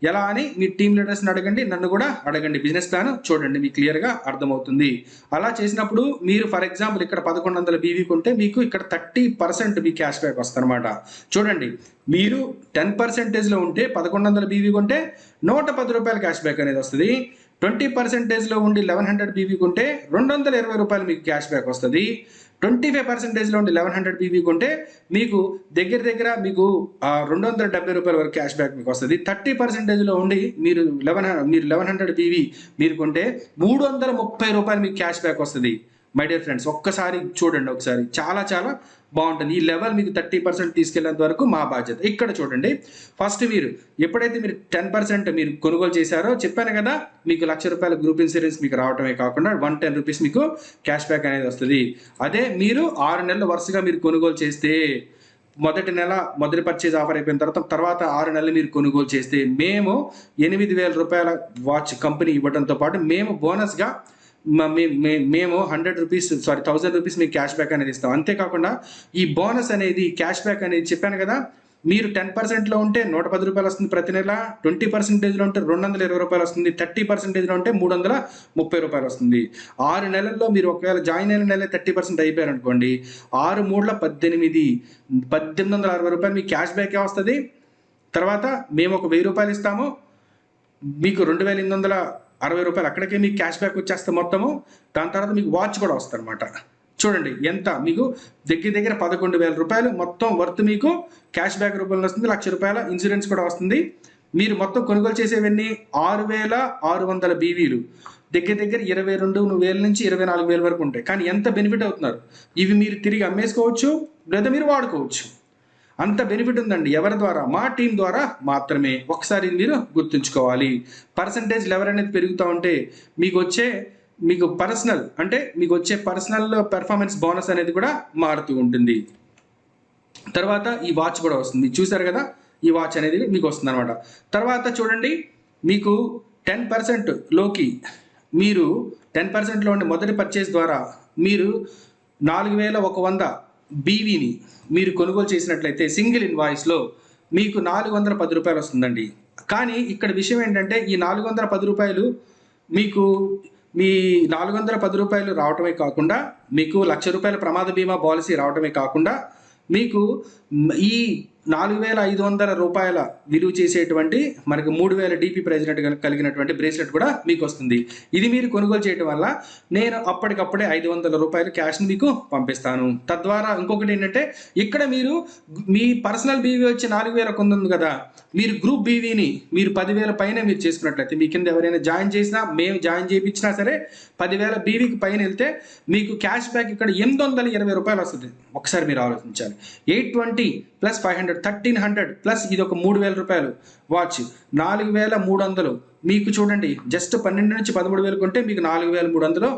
ఎలా అని మీ టీమ్ లీడర్స్ని అడగండి, నన్ను కూడా అడగండి. బిజినెస్ ప్లాన్ చూడండి, మీకు క్లియర్గా అర్థమవుతుంది. అలా చేసినప్పుడు మీరు ఫర్ ఎగ్జాంపుల్ ఇక్కడ 1100 బీవీ కొంటే మీకు ఇక్కడ 30% మీ క్యాష్ బ్యాక్ వస్తుందన్నమాట. చూడండి, మీరు 10%లో ఉంటే 1100 బీవీ కొంటే 110 రూపాయల క్యాష్ బ్యాక్ అనేది వస్తుంది. 20%లో ఉండి 1100 బీవీ కొంటే 220 రూపాయలు మీకు క్యాష్ బ్యాక్ వస్తుంది. 25%లో ఉండి 1100 బీవీ కొంటే మీకు దగ్గర మీకు 270 రూపాయల వరకు క్యాష్ బ్యాక్ మీకు వస్తుంది. 30%లో ఉండి మీరు 1100 బీవీ మీరు కొంటే 330 రూపాయలు మీకు క్యాష్ బ్యాక్ వస్తుంది. మై డియర్ ఫ్రెండ్స్, ఒక్కసారి చూడండి, ఒకసారి చాలా చాలా బాగుంటుంది. ఈ లెవెల్ మీకు 30% తీసుకెళ్లేంత వరకు మా బాధ్యత. ఇక్కడ చూడండి, ఫస్ట్ మీరు ఎప్పుడైతే మీరు 10% మీరు కొనుగోలు చేశారో చెప్పాను కదా, మీకు ₹1,00,000 గ్రూప్ ఇన్సూరెన్స్ మీకు రావటమే కాకుండా 110 రూపీస్ మీకు క్యాష్ బ్యాక్ అనేది వస్తుంది. అదే మీరు 6 నెలలు వరుసగా మీరు కొనుగోలు చేస్తే, మొదటి నెల మొదటి పర్చేజ్ ఆఫర్ అయిపోయిన తర్వాత 6 నెలలు మీరు కొనుగోలు చేస్తే మేము ₹8,000 వాచ్ కంపెనీ ఇవ్వడంతో పాటు మేము బోనస్గా మేము 1,000 రూపీస్ మీకు క్యాష్ బ్యాక్ అనేది ఇస్తాం. అంతేకాకుండా ఈ బోనస్ అనేది క్యాష్ బ్యాక్ అనేది చెప్పాను కదా, మీరు 10%లో ఉంటే 110 రూపాయలు వస్తుంది ప్రతి నెల, 20%లో ఉంటే 220 రూపాయలు వస్తుంది, 30%లో ఉంటే 330 రూపాయలు వస్తుంది. 6 నెలల్లో మీరు ఒకవేళ జాయిన్ అయిన నెల 30% అయిపోయారు అనుకోండి, 6 3 18 1,860 రూపాయలు మీకు క్యాష్ బ్యాకే వస్తుంది. తర్వాత మేము ఒక 1,000 రూపాయలు ఇస్తాము, మీకు 2,860 రూపాయలు అక్కడికే మీకు క్యాష్ బ్యాక్ వచ్చేస్తే మొత్తము. దాని తర్వాత మీకు వాచ్ కూడా వస్తుంది అనమాట. చూడండి ఎంత మీకు దగ్గర 11,000 రూపాయలు మొత్తం వర్త్ మీకు క్యాష్ బ్యాక్ రూపంలో వస్తుంది. ₹1,00,000 ఇన్సూరెన్స్ కూడా వస్తుంది. మీరు మొత్తం కొనుగోలు చేసేవన్నీ 6,600 బీవీలు దగ్గర 22,000 నుంచి 24,000 వరకు ఉంటాయి. కానీ ఎంత బెనిఫిట్ అవుతున్నారు, ఇవి మీరు తిరిగి అమ్మేసుకోవచ్చు లేదా మీరు వాడుకోవచ్చు. అంత బెనిఫిట్ ఉందండి. ఎవరి ద్వారా? మా టీం ద్వారా మాత్రమే. ఒకసారి మీరు గుర్తుంచుకోవాలి. పర్సంటేజ్ లెవెల్ అనేది పెరుగుతూ ఉంటే మీకు వచ్చే పర్సనల్ పెర్ఫార్మెన్స్ బోనస్ అనేది కూడా మారుతూ ఉంటుంది. తర్వాత ఈ వాచ్ కూడా వస్తుంది. చూసారు కదా, ఈ వాచ్ అనేది మీకు వస్తుంది అనమాట. తర్వాత చూడండి, మీకు 10%లోకి మీరు 10%లో ఉండే మొదటి పర్చేస్ ద్వారా మీరు 4,100 బీవీని మీరు కొనుగోలు చేసినట్లయితే సింగిల్ ఇన్వాయిస్లో మీకు 410 రూపాయలు వస్తుందండి. కానీ ఇక్కడ విషయం ఏంటంటే, ఈ 410 రూపాయలు మీకు మీ 410 రూపాయలు రావటమే కాకుండా మీకు ₹1,00,000 ప్రమాద బీమా పాలసీ రావటమే కాకుండా మీకు ఈ 4,500 రూపాయల విలువ చేసేటువంటి మనకి 3,000 డీపీ ప్రైజ్ కలిగినటువంటి బ్రేస్లెట్ కూడా మీకు వస్తుంది. ఇది మీరు కొనుగోలు చేయడం వల్ల నేను అప్పటికప్పుడే ₹500 క్యాష్ని మీకు పంపిస్తాను. తద్వారా ఇంకొకటి ఏంటంటే, ఇక్కడ మీరు మీ పర్సనల్ బీవీ వచ్చి 4,000 ఉంది కదా, మీరు గ్రూప్ బీవీని మీరు 10,000 పైన మీరు చేసుకున్నట్లయితే, మీ కింద ఎవరైనా జాయిన్ చేసినా మేము జాయిన్ చేయించినా సరే 10,000 బీవీకి పైన వెళ్తే మీకు క్యాష్ బ్యాక్ ఇక్కడ ₹820 వస్తుంది. ఒకసారి మీరు ఆలోచించాలి. 820 ప్లస్ 500 1,300 ప్లస్ ఇది ఒక ₹3,000 వాచ్ 4,300 మీకు చూడండి. జస్ట్ 12 నుంచి 13,000 కొంటే మీకు 4,300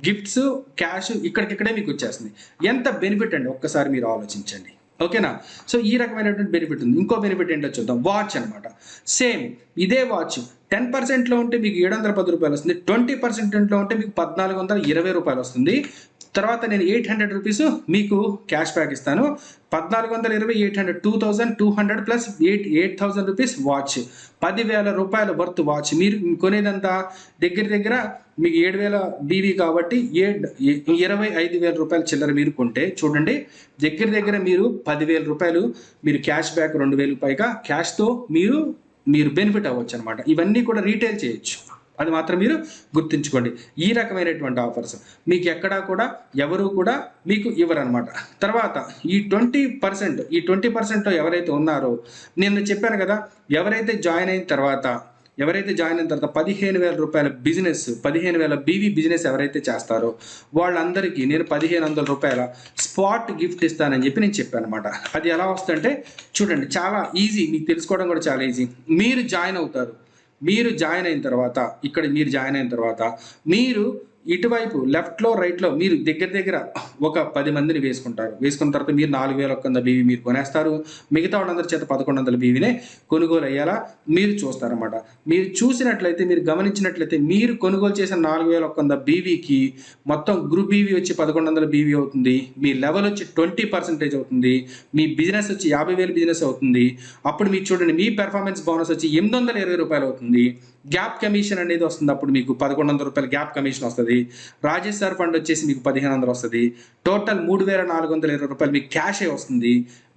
గిఫ్ట్స్ క్యాష్ ఇక్కడికిక్కడే మీకు వచ్చేస్తుంది. ఎంత బెనిఫిట్ అండి, ఒక్కసారి మీరు ఆలోచించండి. ఓకేనా? సో ఈ రకమైనటువంటి బెనిఫిట్ ఉంది. ఇంకో బెనిఫిట్ ఏంటో చూద్దాం. వాచ్ అనమాట. సేమ్ ఇదే వాచ్ 10%లో ఉంటే మీకు ₹710 వస్తుంది. 20%లో ఉంటే మీకు ₹1,420 వస్తుంది. తర్వాత నేను ₹800 మీకు క్యాష్ బ్యాక్ ఇస్తాను. 1,420 800 2,200 ప్లస్ ₹8,000 వాచ్, ₹10,000 వర్త్ వాచ్. మీరు కొనేదంతా దగ్గర మీకు 7,000 బీవీ కాబట్టి ₹25,000 చిల్లర మీరు కొంటే చూడండి, దగ్గర మీరు ₹10,000 మీరు క్యాష్ బ్యాక్ 2,000 పైగా క్యాష్తో మీరు మీరు బెనిఫిట్ అవ్వచ్చు అనమాట. ఇవన్నీ కూడా రీటైల్ చేయొచ్చు, అది మాత్రం మీరు గుర్తుంచుకోండి. ఈ రకమైనటువంటి ఆఫర్స్ మీకు ఎక్కడా కూడా ఎవరు కూడా మీకు ఇవ్వరనమాట. తర్వాత ఈ 20% ఎవరైతే ఉన్నారో, నేను చెప్పాను కదా, ఎవరైతే జాయిన్ అయిన తర్వాత 15,000 రూపాయల బిజినెస్, 15,000 బీవీ బిజినెస్ ఎవరైతే చేస్తారో వాళ్ళందరికీ నేను 1,500 రూపాయల స్పాట్ గిఫ్ట్ ఇస్తానని చెప్పి నేను చెప్పాను అనమాట. అది ఎలా వస్తుందంటే చూడండి, చాలా ఈజీ, మీకు తెలుసుకోవడం కూడా చాలా ఈజీ. మీరు జాయిన్ అవుతారు, మీరు జాయిన్ అయిన తర్వాత మీరు ఇటువైపు లెఫ్ట్లో రైట్లో మీరు దగ్గర ఒక 10 మందిని వేసుకున్న తర్వాత మీరు 4,100 బీవీ మీరు కొనేస్తారు. మిగతా వాళ్ళందరి చేత 1,100 బీవీనే కొనుగోలు అయ్యేలా మీరు చూస్తారన్నమాట. మీరు చూసినట్లయితే, మీరు గమనించినట్లయితే, మీరు కొనుగోలు చేసిన 4,100 బీవీకి మొత్తం గ్రూప్ బీవీ వచ్చి 1,100 బీవీ అవుతుంది. మీ లెవెల్ వచ్చి 20% అవుతుంది. మీ బిజినెస్ వచ్చి 50,000 బిజినెస్ అవుతుంది. అప్పుడు మీరు చూడండి, మీ పెర్ఫార్మెన్స్ బోనస్ వచ్చి 820 రూపాయలు అవుతుంది. గ్యాప్ కమిషన్ అనేది వస్తుంది. అప్పుడు మీకు 1,100 రూపాయల గ్యాప్ కమిషన్ వస్తుంది. రాజేశ్వర్ ఫండ్ వచ్చేసి మీకు 1,500 వస్తుంది. టోటల్ 3,420 రూపాయలు మీకు క్యాషే వస్తుంది.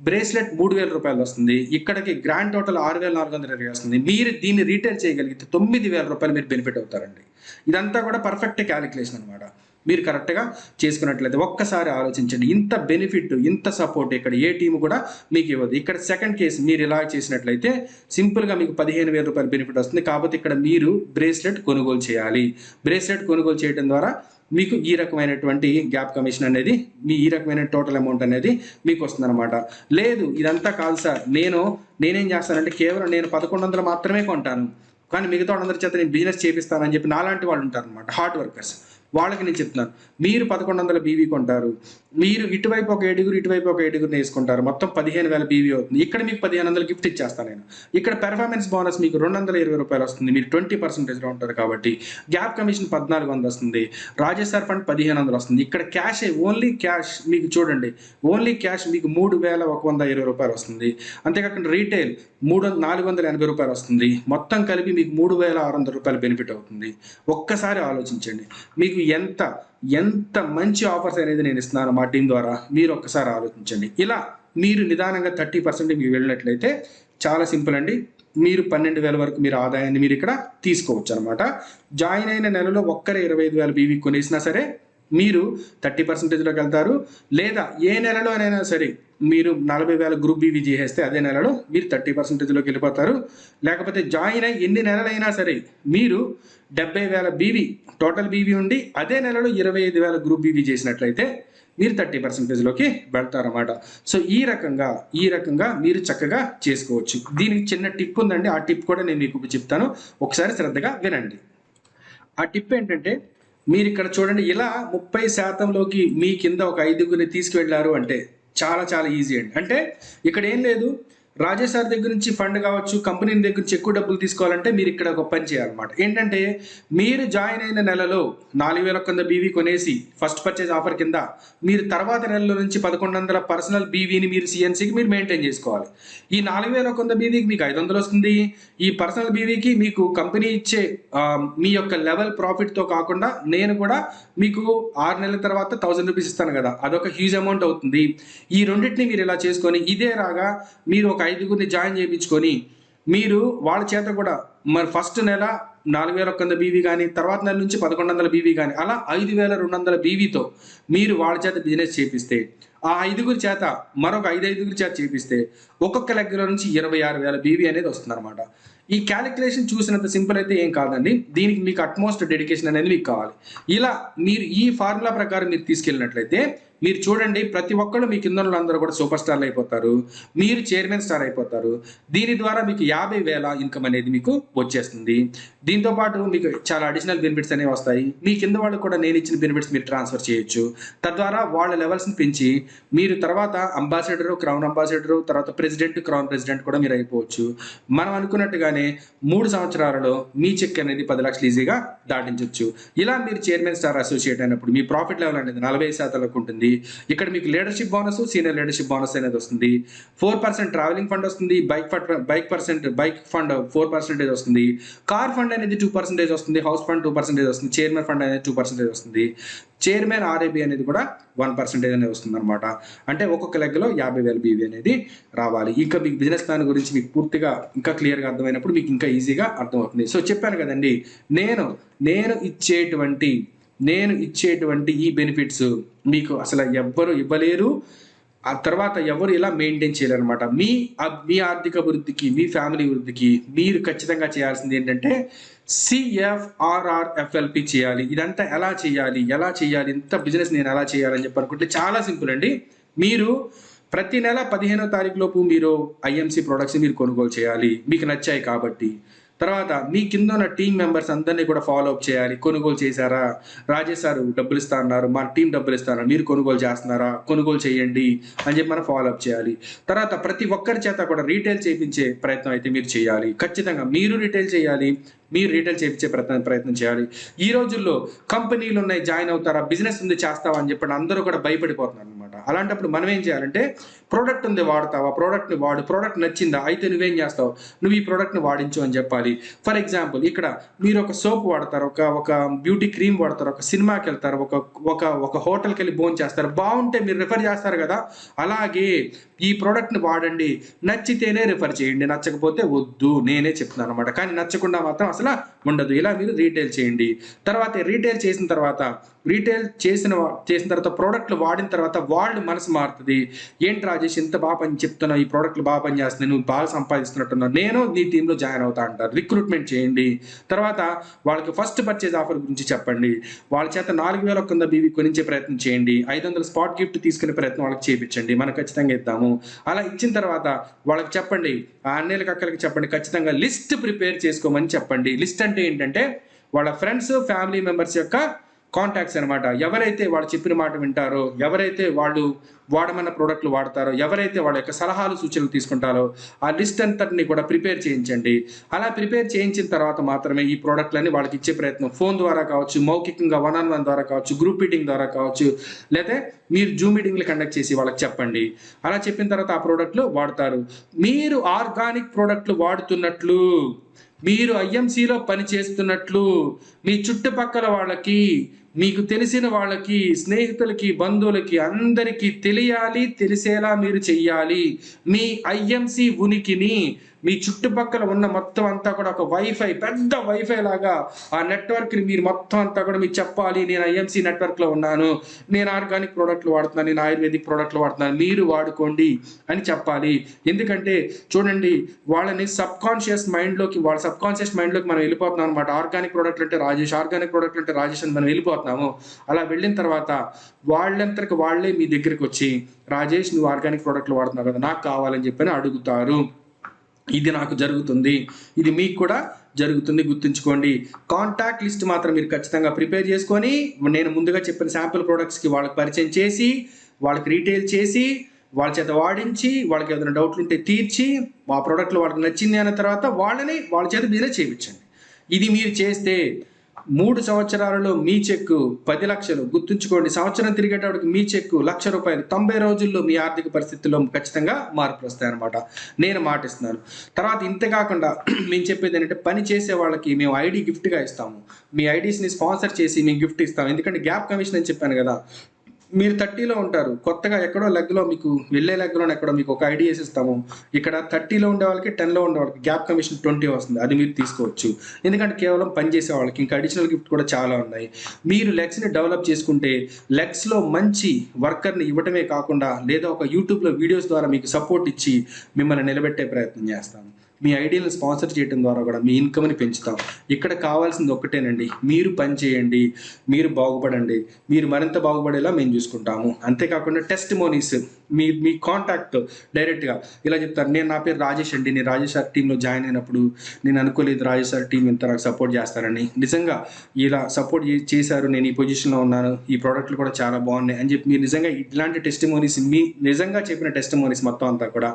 బ్రేస్లెట్ 3,000 రూపాయలు వస్తుంది. ఇక్కడికి గ్రాండ్ టోటల్ 6,420 వస్తుంది. మీరు దీన్ని రీటైల్ చేయగలిగితే 9,000 రూపాయలు మీరు బెనిఫిట్ అవుతారండి. ఇదంతా కూడా పర్ఫెక్ట్ క్యాలిక్యులేషన్ అనమాట. మీరు కరెక్ట్గా చేసుకున్నట్లయితే ఒక్కసారి ఆలోచించండి. ఇంత బెనిఫిట్, ఇంత సపోర్ట్ ఇక్కడ ఏ టీము కూడా మీకు ఇవ్వదు. ఇక్కడ సెకండ్ కేసు మీరు ఇలా చేసినట్లయితే సింపుల్గా మీకు 15,000 రూపాయలు బెనిఫిట్ వస్తుంది. కాబట్టి ఇక్కడ మీరు బ్రేస్లెట్ కొనుగోలు చేయాలి. బ్రేస్లెట్ కొనుగోలు చేయడం ద్వారా మీకు ఈ రకమైనటువంటి గ్యాప్ కమిషన్ అనేది, ఈ రకమైన టోటల్ అమౌంట్ అనేది మీకు వస్తుంది అనమాట. లేదు ఇదంతా కాదు సార్, నేనేం చేస్తానంటే కేవలం నేను 1,100 మాత్రమే కొంటాను, కానీ మిగతా వాళ్ళందరి చేత నేను బిజినెస్ చేపిస్తానని చెప్పి నాలాంటి వాళ్ళు ఉంటారు అనమాట, హార్డ్ వర్కర్స్. వాళ్ళకి నేను చెప్తున్నాను, మీరు 1,100 బీవీ కొంటారు, మీరు ఇటువైపు ఒక 7 వేసుకుంటారు, మొత్తం 15,000 బీవీ అవుతుంది. ఇక్కడ మీకు 1,500 గిఫ్ట్ ఇచ్చేస్తాను నేను. ఇక్కడ పెర్ఫార్మెన్స్ బోనస్ మీకు 220 రూపాయలు వస్తుంది. మీరు 20%లో ఉంటారు కాబట్టి. గ్యాప్ కమిషన్ 1,400 వస్తుంది. రాజేశ్వర్ ఫండ్ 1,500 వస్తుంది. ఇక్కడ క్యాష్, ఓన్లీ క్యాష్ మీకు చూడండి, ఓన్లీ క్యాష్ మీకు 3,120 రూపాయలు వస్తుంది. అంతేకాకుండా రీటైల్ 480 రూపాయలు వస్తుంది. మొత్తం కలిపి మీకు 3,600 రూపాయలు బెనిఫిట్ అవుతుంది. ఒక్కసారి ఆలోచించండి, మీకు ఎంత మంచి ఆఫర్స్ అనేది నేను ఇస్తున్నాను మా టీం ద్వారా. మీరు ఒక్కసారి ఆలోచించండి. ఇలా మీరు నిదానంగా 30% మీకు వెళ్ళినట్లయితే చాలా సింపుల్ అండి. మీరు 12,000 వరకు మీరు ఆదాయాన్ని మీరు ఇక్కడ తీసుకోవచ్చు అనమాట. జాయిన్ అయిన నెలలో ఒక్కరే 25,000 బీవీ కొనేసినా సరే మీరు 30%లోకి వెళ్తారు. లేదా ఏ నెలలోనైనా సరే మీరు 40,000 గ్రూప్ బీవీ చేసేస్తే అదే నెలలో మీరు 30%లోకి వెళ్ళిపోతారు. లేకపోతే జాయిన్ అయ్యి ఎన్ని నెలలైనా సరే మీరు 70,000 బీవీ టోటల్ బీవీ ఉండి అదే నెలలో 25,000 గ్రూప్ బీవీ చేసినట్లయితే మీరు 30%లోకి వెళ్తారన్నమాట. సో ఈ రకంగా మీరు చక్కగా చేసుకోవచ్చు. దీనికి చిన్న టిప్ ఉందండి, ఆ టిప్ కూడా నేను మీకు చెప్తాను, ఒకసారి శ్రద్ధగా వినండి. ఆ టిప్ ఏంటంటే, మీరు ఇక్కడ చూడండి, ఇలా 30%లోకి మీ కింద ఒక 5గురిని తీసుకువెళ్ళారు అంటే చాలా చాలా ఈజీ అండి. అంటే ఇక్కడ ఏం లేదు, రాజేష్ సార్ దగ్గర నుంచి ఫండ్ కావచ్చు, కంపెనీ దగ్గర నుంచి ఎక్కువ డబ్బులు తీసుకోవాలంటే మీరు ఇక్కడ ఒక పని చేయాలన్నమాట. ఏంటంటే, మీరు జాయిన్ అయిన నెలలో 4,100 బీవీ కొనేసి ఫస్ట్ పర్చేజ్ ఆఫర్ కింద మీరు తర్వాత నెలలో నుంచి 1,100 పర్సనల్ బీవీని మీరు సిఎన్సీకి మీరు మెయింటైన్ చేసుకోవాలి. ఈ 4,100 బీవీకి మీకు 500 వస్తుంది. ఈ పర్సనల్ బీవీకి మీకు కంపెనీ ఇచ్చే మీ యొక్క లెవెల్ ప్రాఫిట్తో కాకుండా నేను కూడా మీకు 6 నెలల తర్వాత 1,000 రూపీస్ ఇస్తాను కదా, అదొక హ్యూజ్ అమౌంట్ అవుతుంది. ఈ రెండింటిని మీరు ఇలా చేసుకొని ఇదే రాగా మీరు ఒక 5గురిని జాయిన్ చేయించుకొని మీరు వాళ్ళ చేత కూడా మరి ఫస్ట్ నెల 4,100 బీవీ కానీ తర్వాత నెల నుంచి 1,100 బీవీ కానీ అలా 5,200 బీవీతో మీరు వాళ్ళ చేత బిజినెస్ చేపిస్తే, ఆ 5గురి చేత మరొక 5 చేత చేపిస్తే ఒక్కొక్క లెక్కలో నుంచి 26,000 బీవీ అనేది వస్తుంది అనమాట. ఈ క్యాలిక్యులేషన్ చూసినంత సింపుల్ అయితే ఏం కాదండి, దీనికి మీకు అట్మోస్ట్ డెడికేషన్ అనేది మీకు కావాలి. ఇలా మీరు ఈ ఫార్ములా ప్రకారం మీరు తీసుకెళ్ళినట్లయితే మీరు చూడండి, ప్రతి ఒక్కళ్ళు మీ కింద వాళ్ళందరూ కూడా సూపర్ స్టార్లు అయిపోతారు, మీరు చైర్మన్ స్టార్ అయిపోతారు. దీని ద్వారా మీకు 50,000 ఇన్కమ్ అనేది మీకు వచ్చేస్తుంది. దీంతోపాటు మీకు చాలా అడిషనల్ బెనిఫిట్స్ అనేవి వస్తాయి. మీ కింద వాళ్ళు కూడా నేను ఇచ్చిన బెనిఫిట్స్ మీరు ట్రాన్స్ఫర్ చేయొచ్చు. తద్వారా వాళ్ళ లెవెల్స్ని పెంచి మీరు తర్వాత అంబాసిడరు, క్రౌన్ అంబాసిడరు, తర్వాత ప్రెసిడెంట్, క్రౌన్ ప్రెసిడెంట్ కూడా మీరు అయిపోవచ్చు. మనం అనుకున్నట్టుగానే 3 సంవత్సరాలలో మీ చెక్ అనేది 10 లక్షలు ఈజీగా దాటించవచ్చు. ఇలా మీరు చైర్మన్ స్టార్ అసోసియేట్ అయినప్పుడు మీ ప్రాఫిట్ లెవెల్ అనేది 40% ఉంటుంది. ఇక్కడ మీకు leadership bonus, senior leadership bonus అనేది వస్తుంది. 4% ట్రావెలింగ్ ఫండ్ వస్తుంది. బైక్ ఫండ్ 4% వస్తుంది. కార్ ఫండ్ అనేది 2% వస్తుంది. హౌస్ ఫండ్ 2% వస్తుంది. చైర్మన్ ఫండ్ అనేది 2% వస్తుంది. చైర్మన్ ఆర్ఏబి అనేది కూడా 1% అనేది వస్తుంది అనమాట. అంటే ఒక్కొక్క లెగ్గలో 50,000 బీవీ అనేది రావాలి. ఇంకా మీకు బిజినెస్ ప్లాన్ గురించి మీకు పూర్తిగా ఇంకా క్లియర్గా అర్థమైనప్పుడు మీకు ఇంకా ఈజీగా అర్థమవుతుంది. సో చెప్పాను కదండి, నేను ఇచ్చేటువంటి ఈ బెనిఫిట్స్ మీకు అసలు ఎవ్వరు ఇవ్వలేరు. ఆ తర్వాత ఎవరు ఇలా మెయింటైన్ చేయలేరనమాట. మీ ఆర్థిక అభివృద్ధికి, మీ ఫ్యామిలీ అభివృద్ధికి మీరు ఖచ్చితంగా చేయాల్సింది ఏంటంటే CFRRFLP చేయాలి. ఇదంతా ఎలా చేయాలి ఇంత బిజినెస్ నేను ఎలా చేయాలని చెప్పి అనుకుంటే చాలా సింపుల్ అండి. మీరు ప్రతి నెల 15వ తారీఖు లోపు మీరు IMC ప్రొడక్ట్స్ మీరు కొనుగోలు చేయాలి, మీకు నచ్చాయి కాబట్టి. తర్వాత మీ కింద ఉన్న టీం మెంబర్స్ అందరినీ కూడా ఫాలో అప్ చేయాలి. కొనుగోలు చేశారా, రాజేష్ సార్ డబ్బులు ఇస్తా అన్నారు, మా టీం డబ్బులు ఇస్తారా, మీరు కొనుగోలు చేస్తున్నారా, కొనుగోలు చేయండి అని చెప్పి మనం ఫాలో అప్ చేయాలి. తర్వాత ప్రతి ఒక్కరి చేత కూడా రీటైల్ చేయించే ప్రయత్నం అయితే మీరు చేయాలి. ఖచ్చితంగా మీరు రీటైల్ చేయాలి, మీరు రీటైల్ చేయించే ప్రయత్నం చేయాలి. ఈ రోజుల్లో కంపెనీలు ఉన్నాయి, జాయిన్ అవుతారా, బిజినెస్ ఉంది చేస్తావా అని చెప్పి అందరూ కూడా భయపడిపోతున్నారు అనమాట. అలాంటప్పుడు మనం ఏం చేయాలంటే, ప్రోడక్ట్ ఉంది వాడతావా, ప్రోడక్ట్ని వాడు, ప్రోడక్ట్ నచ్చిందా, అయితే నువ్వేం చేస్తావు, నువ్వు ఈ ప్రోడక్ట్ని వాడించు అని చెప్పాలి. ఫర్ ఎగ్జాంపుల్ ఇక్కడ మీరు ఒక సోప్ వాడతారు, ఒక బ్యూటీ క్రీమ్ వాడతారు, ఒక సినిమాకి వెళ్తారు, ఒక హోటల్కి వెళ్ళి భోజనం చేస్తారు, బాగుంటే మీరు రిఫర్ చేస్తారు కదా. అలాగే ఈ ప్రోడక్ట్ని వాడండి, నచ్చితేనే రిఫర్ చేయండి, నచ్చకపోతే వద్దు, నేనే చెప్తున్నాను అనమాట. కానీ నచ్చకుండా మాత్రం అసలు ఉండదు. ఇలా మీరు రీటైల్ చేయండి. తర్వాత రీటైల్ చేసిన తర్వాత ప్రోడక్ట్లు వాడిన తర్వాత వాళ్ళు మనసు మారుతుంది. ఏంటి రాజేష్ ఇంత బాగా పని చెప్తున్నావు, ఈ ప్రోడక్ట్లు బాగా పని చేస్తున్నాయి, నువ్వు బాగా సంపాదిస్తున్నట్టున్నావు, నేను నీ టీంలో జాయిన్ అవుతా అంటారు. రిక్రూట్మెంట్ చేయండి. తర్వాత వాళ్ళకి ఫస్ట్ పర్చేజ్ ఆఫర్ గురించి చెప్పండి. వాళ్ళ చేత 4,100 బీవీ కొనించే ప్రయత్నం చేయండి. 500 స్పాట్ గిఫ్ట్ తీసుకునే ప్రయత్నం వాళ్ళకి చేయించండి, మనం ఖచ్చితంగా ఇద్దాము. అలా ఇచ్చిన తర్వాత వాళ్ళకి చెప్పండి, ఆ అన్నయ్యలకి అక్కలకి చెప్పండి, ఖచ్చితంగా లిస్ట్ ప్రిపేర్ చేసుకోమని చెప్పండి. లిస్ట్ అంటే ఏంటంటే వాళ్ళ ఫ్రెండ్స్, ఫ్యామిలీ మెంబర్స్ యొక్క కాంటాక్ట్స్ అనమాట. ఎవరైతే వాళ్ళు చెప్పిన మాట వింటారో, ఎవరైతే వాళ్ళు వాడమన్న ప్రోడక్ట్లు వాడతారో, ఎవరైతే వాళ్ళ యొక్క సలహాలు సూచనలు తీసుకుంటారో ఆ లిస్ట్ అంతటిని కూడా ప్రిపేర్ చేయించండి. అలా ప్రిపేర్ చేయించిన తర్వాత మాత్రమే ఈ ప్రోడక్ట్లన్నీ వాళ్ళకి ఇచ్చే ప్రయత్నం, ఫోన్ ద్వారా కావచ్చు, మౌఖికంగా 1-on-1 ద్వారా కావచ్చు, గ్రూప్ మీటింగ్ ద్వారా కావచ్చు, లేకపోతే మీరు జూమ్ మీటింగ్లు కండక్ట్ చేసి వాళ్ళకి చెప్పండి. అలా చెప్పిన తర్వాత ఆ ప్రోడక్ట్లు వాడతారు. మీరు ఆర్గానిక్ ప్రోడక్ట్లు వాడుతున్నట్లు, మీరు IMCలో పని చేస్తున్నట్లు మీ చుట్టుపక్కల వాళ్ళకి, మీకు తెలిసిన వాళ్ళకి, స్నేహితులకి, బంధువులకి అందరికీ తెలియాలి, తెలిసేలా మీరు చెయ్యాలి. మీ IMC ఉనికిని మీ చుట్టుపక్కల ఉన్న మొత్తం అంతా కూడా ఒక పెద్ద వైఫై లాగా ఆ నెట్వర్క్ని మీరు మొత్తం అంతా కూడా మీకు చెప్పాలి. నేను IMC నెట్వర్క్లో ఉన్నాను, నేను ఆర్గానిక్ ప్రోడక్ట్లు వాడుతున్నాను, నేను ఆయుర్వేదిక్ ప్రోడక్ట్లు వాడుతున్నాను, మీరు వాడుకోండి అని చెప్పాలి. ఎందుకంటే చూడండి, వాళ్ళని సబ్ కాన్షియస్ మైండ్లోకి మనం వెళ్ళిపోతున్నాం అనమాట. ఆర్గానిక్ ప్రోడక్ట్లు అంటే రాజేష్ అని మనం వెళ్ళిపోతున్నాము. అలా వెళ్ళిన తర్వాత వాళ్ళంతరికి వాళ్ళే మీ దగ్గరికి వచ్చి, రాజేష్ నువ్వు ఆర్గానిక్ ప్రోడక్ట్లు వాడుతున్నావు కదా, నాకు కావాలని చెప్పని అడుగుతారు. ఇది నాకు జరుగుతుంది, ఇది మీకు కూడా జరుగుతుంది, గుర్తుంచుకోండి. కాంటాక్ట్ లిస్ట్ మాత్రం మీరు ఖచ్చితంగా ప్రిపేర్ చేసుకొని, నేను ముందుగా చెప్పిన శాంపుల్ ప్రోడక్ట్స్కి వాళ్ళకి పరిచయం చేసి, వాళ్ళకి రీటైల్ చేసి, వాళ్ళ చేత వాడించి, వాళ్ళకి ఏదైనా డౌట్లు ఉంటే తీర్చి, ఆ ప్రోడక్ట్లు వాళ్ళకి నచ్చింది అన్న తర్వాత వాళ్ళ చేత బిజినెస్ చేయించండి. ఇది మీరు చేస్తే 3 సంవత్సరాలలో మీ చెక్కు 10 లక్షలు. గుర్తుంచుకోండి, సంవత్సరం తిరిగేటప్పటికి మీ చెక్కు ₹1,00,000. 90 రోజుల్లో మీ ఆర్థిక పరిస్థితుల్లో ఖచ్చితంగా మార్పులు వస్తాయన్నమాట, నేను మాటిస్తున్నాను. తర్వాత ఇంతే కాకుండా మేము చెప్పేది ఏంటంటే, పని చేసే వాళ్ళకి మేము ఐడి గిఫ్ట్గా ఇస్తాము. మీ ఐడీస్ని స్పాన్సర్ చేసి మేము గిఫ్ట్ ఇస్తాము. ఎందుకంటే గ్యాప్ కమిషన్ అని చెప్పాను కదా, మీరు 30లో ఉంటారు, కొత్తగా ఎక్కడో లెగ్లో మీకు వెళ్ళే లెగ్లో ఎక్కడో మీకు ఒక ఐడి వేసిస్తాము. ఇక్కడ 30లో ఉండే వాళ్ళకి, 10లో ఉండే వాళ్ళకి గ్యాప్ కమిషన్ 20 వస్తుంది. అది మీరు తీసుకోవచ్చు. ఎందుకంటే కేవలం పనిచేసే వాళ్ళకి. ఇంకా అడిషనల్ గిఫ్ట్ కూడా చాలా ఉన్నాయి. మీరు లెగ్స్ని డెవలప్ చేసుకుంటే, లెగ్స్లో మంచి వర్కర్ని ఇవ్వటమే కాకుండా, లేదా ఒక యూట్యూబ్లో వీడియోస్ ద్వారా మీకు సపోర్ట్ ఇచ్చి మిమ్మల్ని నిలబెట్టే ప్రయత్నం చేస్తాము. మీ ఐడియాలను స్పాన్సర్ చేయడం ద్వారా కూడా మీ ఇన్కమ్ని పెంచుతాం. ఇక్కడ కావాల్సింది ఒక్కటేనండి, మీరు పని చేయండి, మీరు బాగుపడండి, మీరు మరింత బాగుపడేలా మేము చూసుకుంటాము. అంతేకాకుండా టెస్టిమోనీస్, మీ కాంటాక్ట్ డైరెక్ట్గా ఇలా చెప్తారు, నా పేరు రాజేష్ అండి, నేను రాజేష్ సార్ టీంలో జాయిన్ అయినప్పుడు నేను అనుకోలేదు రాజేష్ సార్ టీం ఇంత నాకు సపోర్ట్ చేస్తారని, నిజంగా ఇలా సపోర్ట్ చేశారు, నేను ఈ పొజిషన్లో ఉన్నాను, ఈ ప్రోడక్ట్లు కూడా చాలా బాగున్నాయి అని చెప్పి మీరు నిజంగా ఇట్లాంటి టెస్టిమోనీస్, మీ నిజంగా చెప్పిన టెస్టిమోనీస్ మొత్తం అంతా కూడా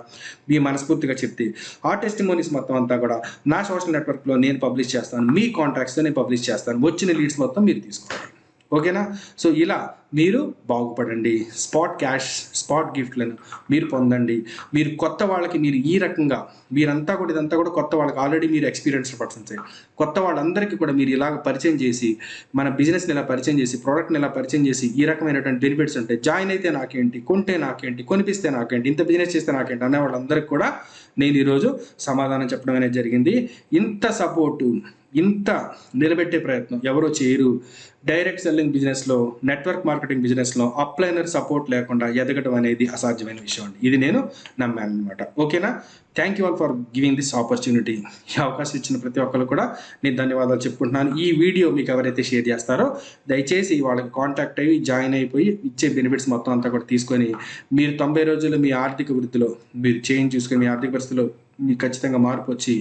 మీ మనస్ఫూర్తిగా చెప్తే, ఆ టెస్టిమోనీస్ మొత్తం అంతా కూడా నా సోషల్ నెట్వర్క్లో నేను పబ్లిష్ చేస్తాను, మీ కాంటాక్ట్స్తో నేను పబ్లిష్ చేస్తాను. వచ్చిన లీడ్స్ మొత్తం మీరు తీసుకోండి. ఓకేనా? సో ఇలా మీరు బాగుపడండి. స్పాట్ క్యాష్, స్పాట్ గిఫ్ట్లను మీరు పొందండి. మీరు కొత్త వాళ్ళకి, మీరు ఈ రకంగా మీరంతా కూడా, ఇదంతా కూడా కొత్త వాళ్ళకి, ఆల్రెడీ మీరు ఎక్స్పీరియన్స్డ్ పర్సన్స్ కొత్త వాళ్ళందరికీ కూడా మీరు ఇలాగ పరిచయం చేసి, మన బిజినెస్ని ఇలా పరిచయం చేసి, ప్రోడక్ట్ని ఇలా పరిచయం చేసి, ఈ రకమైనటువంటి బెనిఫిట్స్ ఉంటాయి, జాయిన్ అయితే నాకేంటి, కొంటే నాకేంటి, కొనిపిస్తే నాకేంటి, ఇంత బిజినెస్ చేస్తే నాకేంటి అనే వాళ్ళందరికీ కూడా నేను ఈరోజు సమాధానం చెప్పడం అనేది జరిగింది. ఇంత సపోర్టు, ఇంత నిలబెట్టే ప్రయత్నం ఎవరో చేయరు. డైరెక్ట్ సెల్లింగ్ బిజినెస్లో, నెట్వర్క్ మార్కెటింగ్ బిజినెస్లో అప్లైనర్ సపోర్ట్ లేకుండా ఎదగడం అనేది అసాధ్యమైన విషయం అండి. ఇది నేను నమ్మాను అనమాట. ఓకేనా? Thank you all for giving this opportunity. ఈ అవకాశం ఇచ్చిన ప్రతి ఒక్కరు కూడా నేను ధన్యవాదాలు చెప్పుకుంటున్నాను. ఈ వీడియో మీకు ఎవరైతే షేర్ చేస్తారో దయచేసి వాళ్ళకి కాంటాక్ట్ అయ్యి జాయిన్ అయిపోయి ఇచ్చే బెనిఫిట్స్ మొత్తం అంతా కూడా తీసుకొని మీరు 90 రోజుల్లో మీ ఆర్థిక వృద్ధిలో మీరు చేంజ్ చూసుకొని మీ ఆర్థిక పరిస్థితిలో మీకు ఖచ్చితంగా మార్పు వచ్చి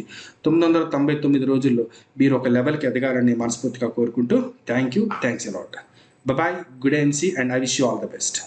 999 రోజుల్లో మీరు ఒక లెవెల్కి ఎదగాలని మనస్ఫూర్తిగా కోరుకుంటూ thanks a lot. Bye, good ఎంసీ, and I wish you all the best.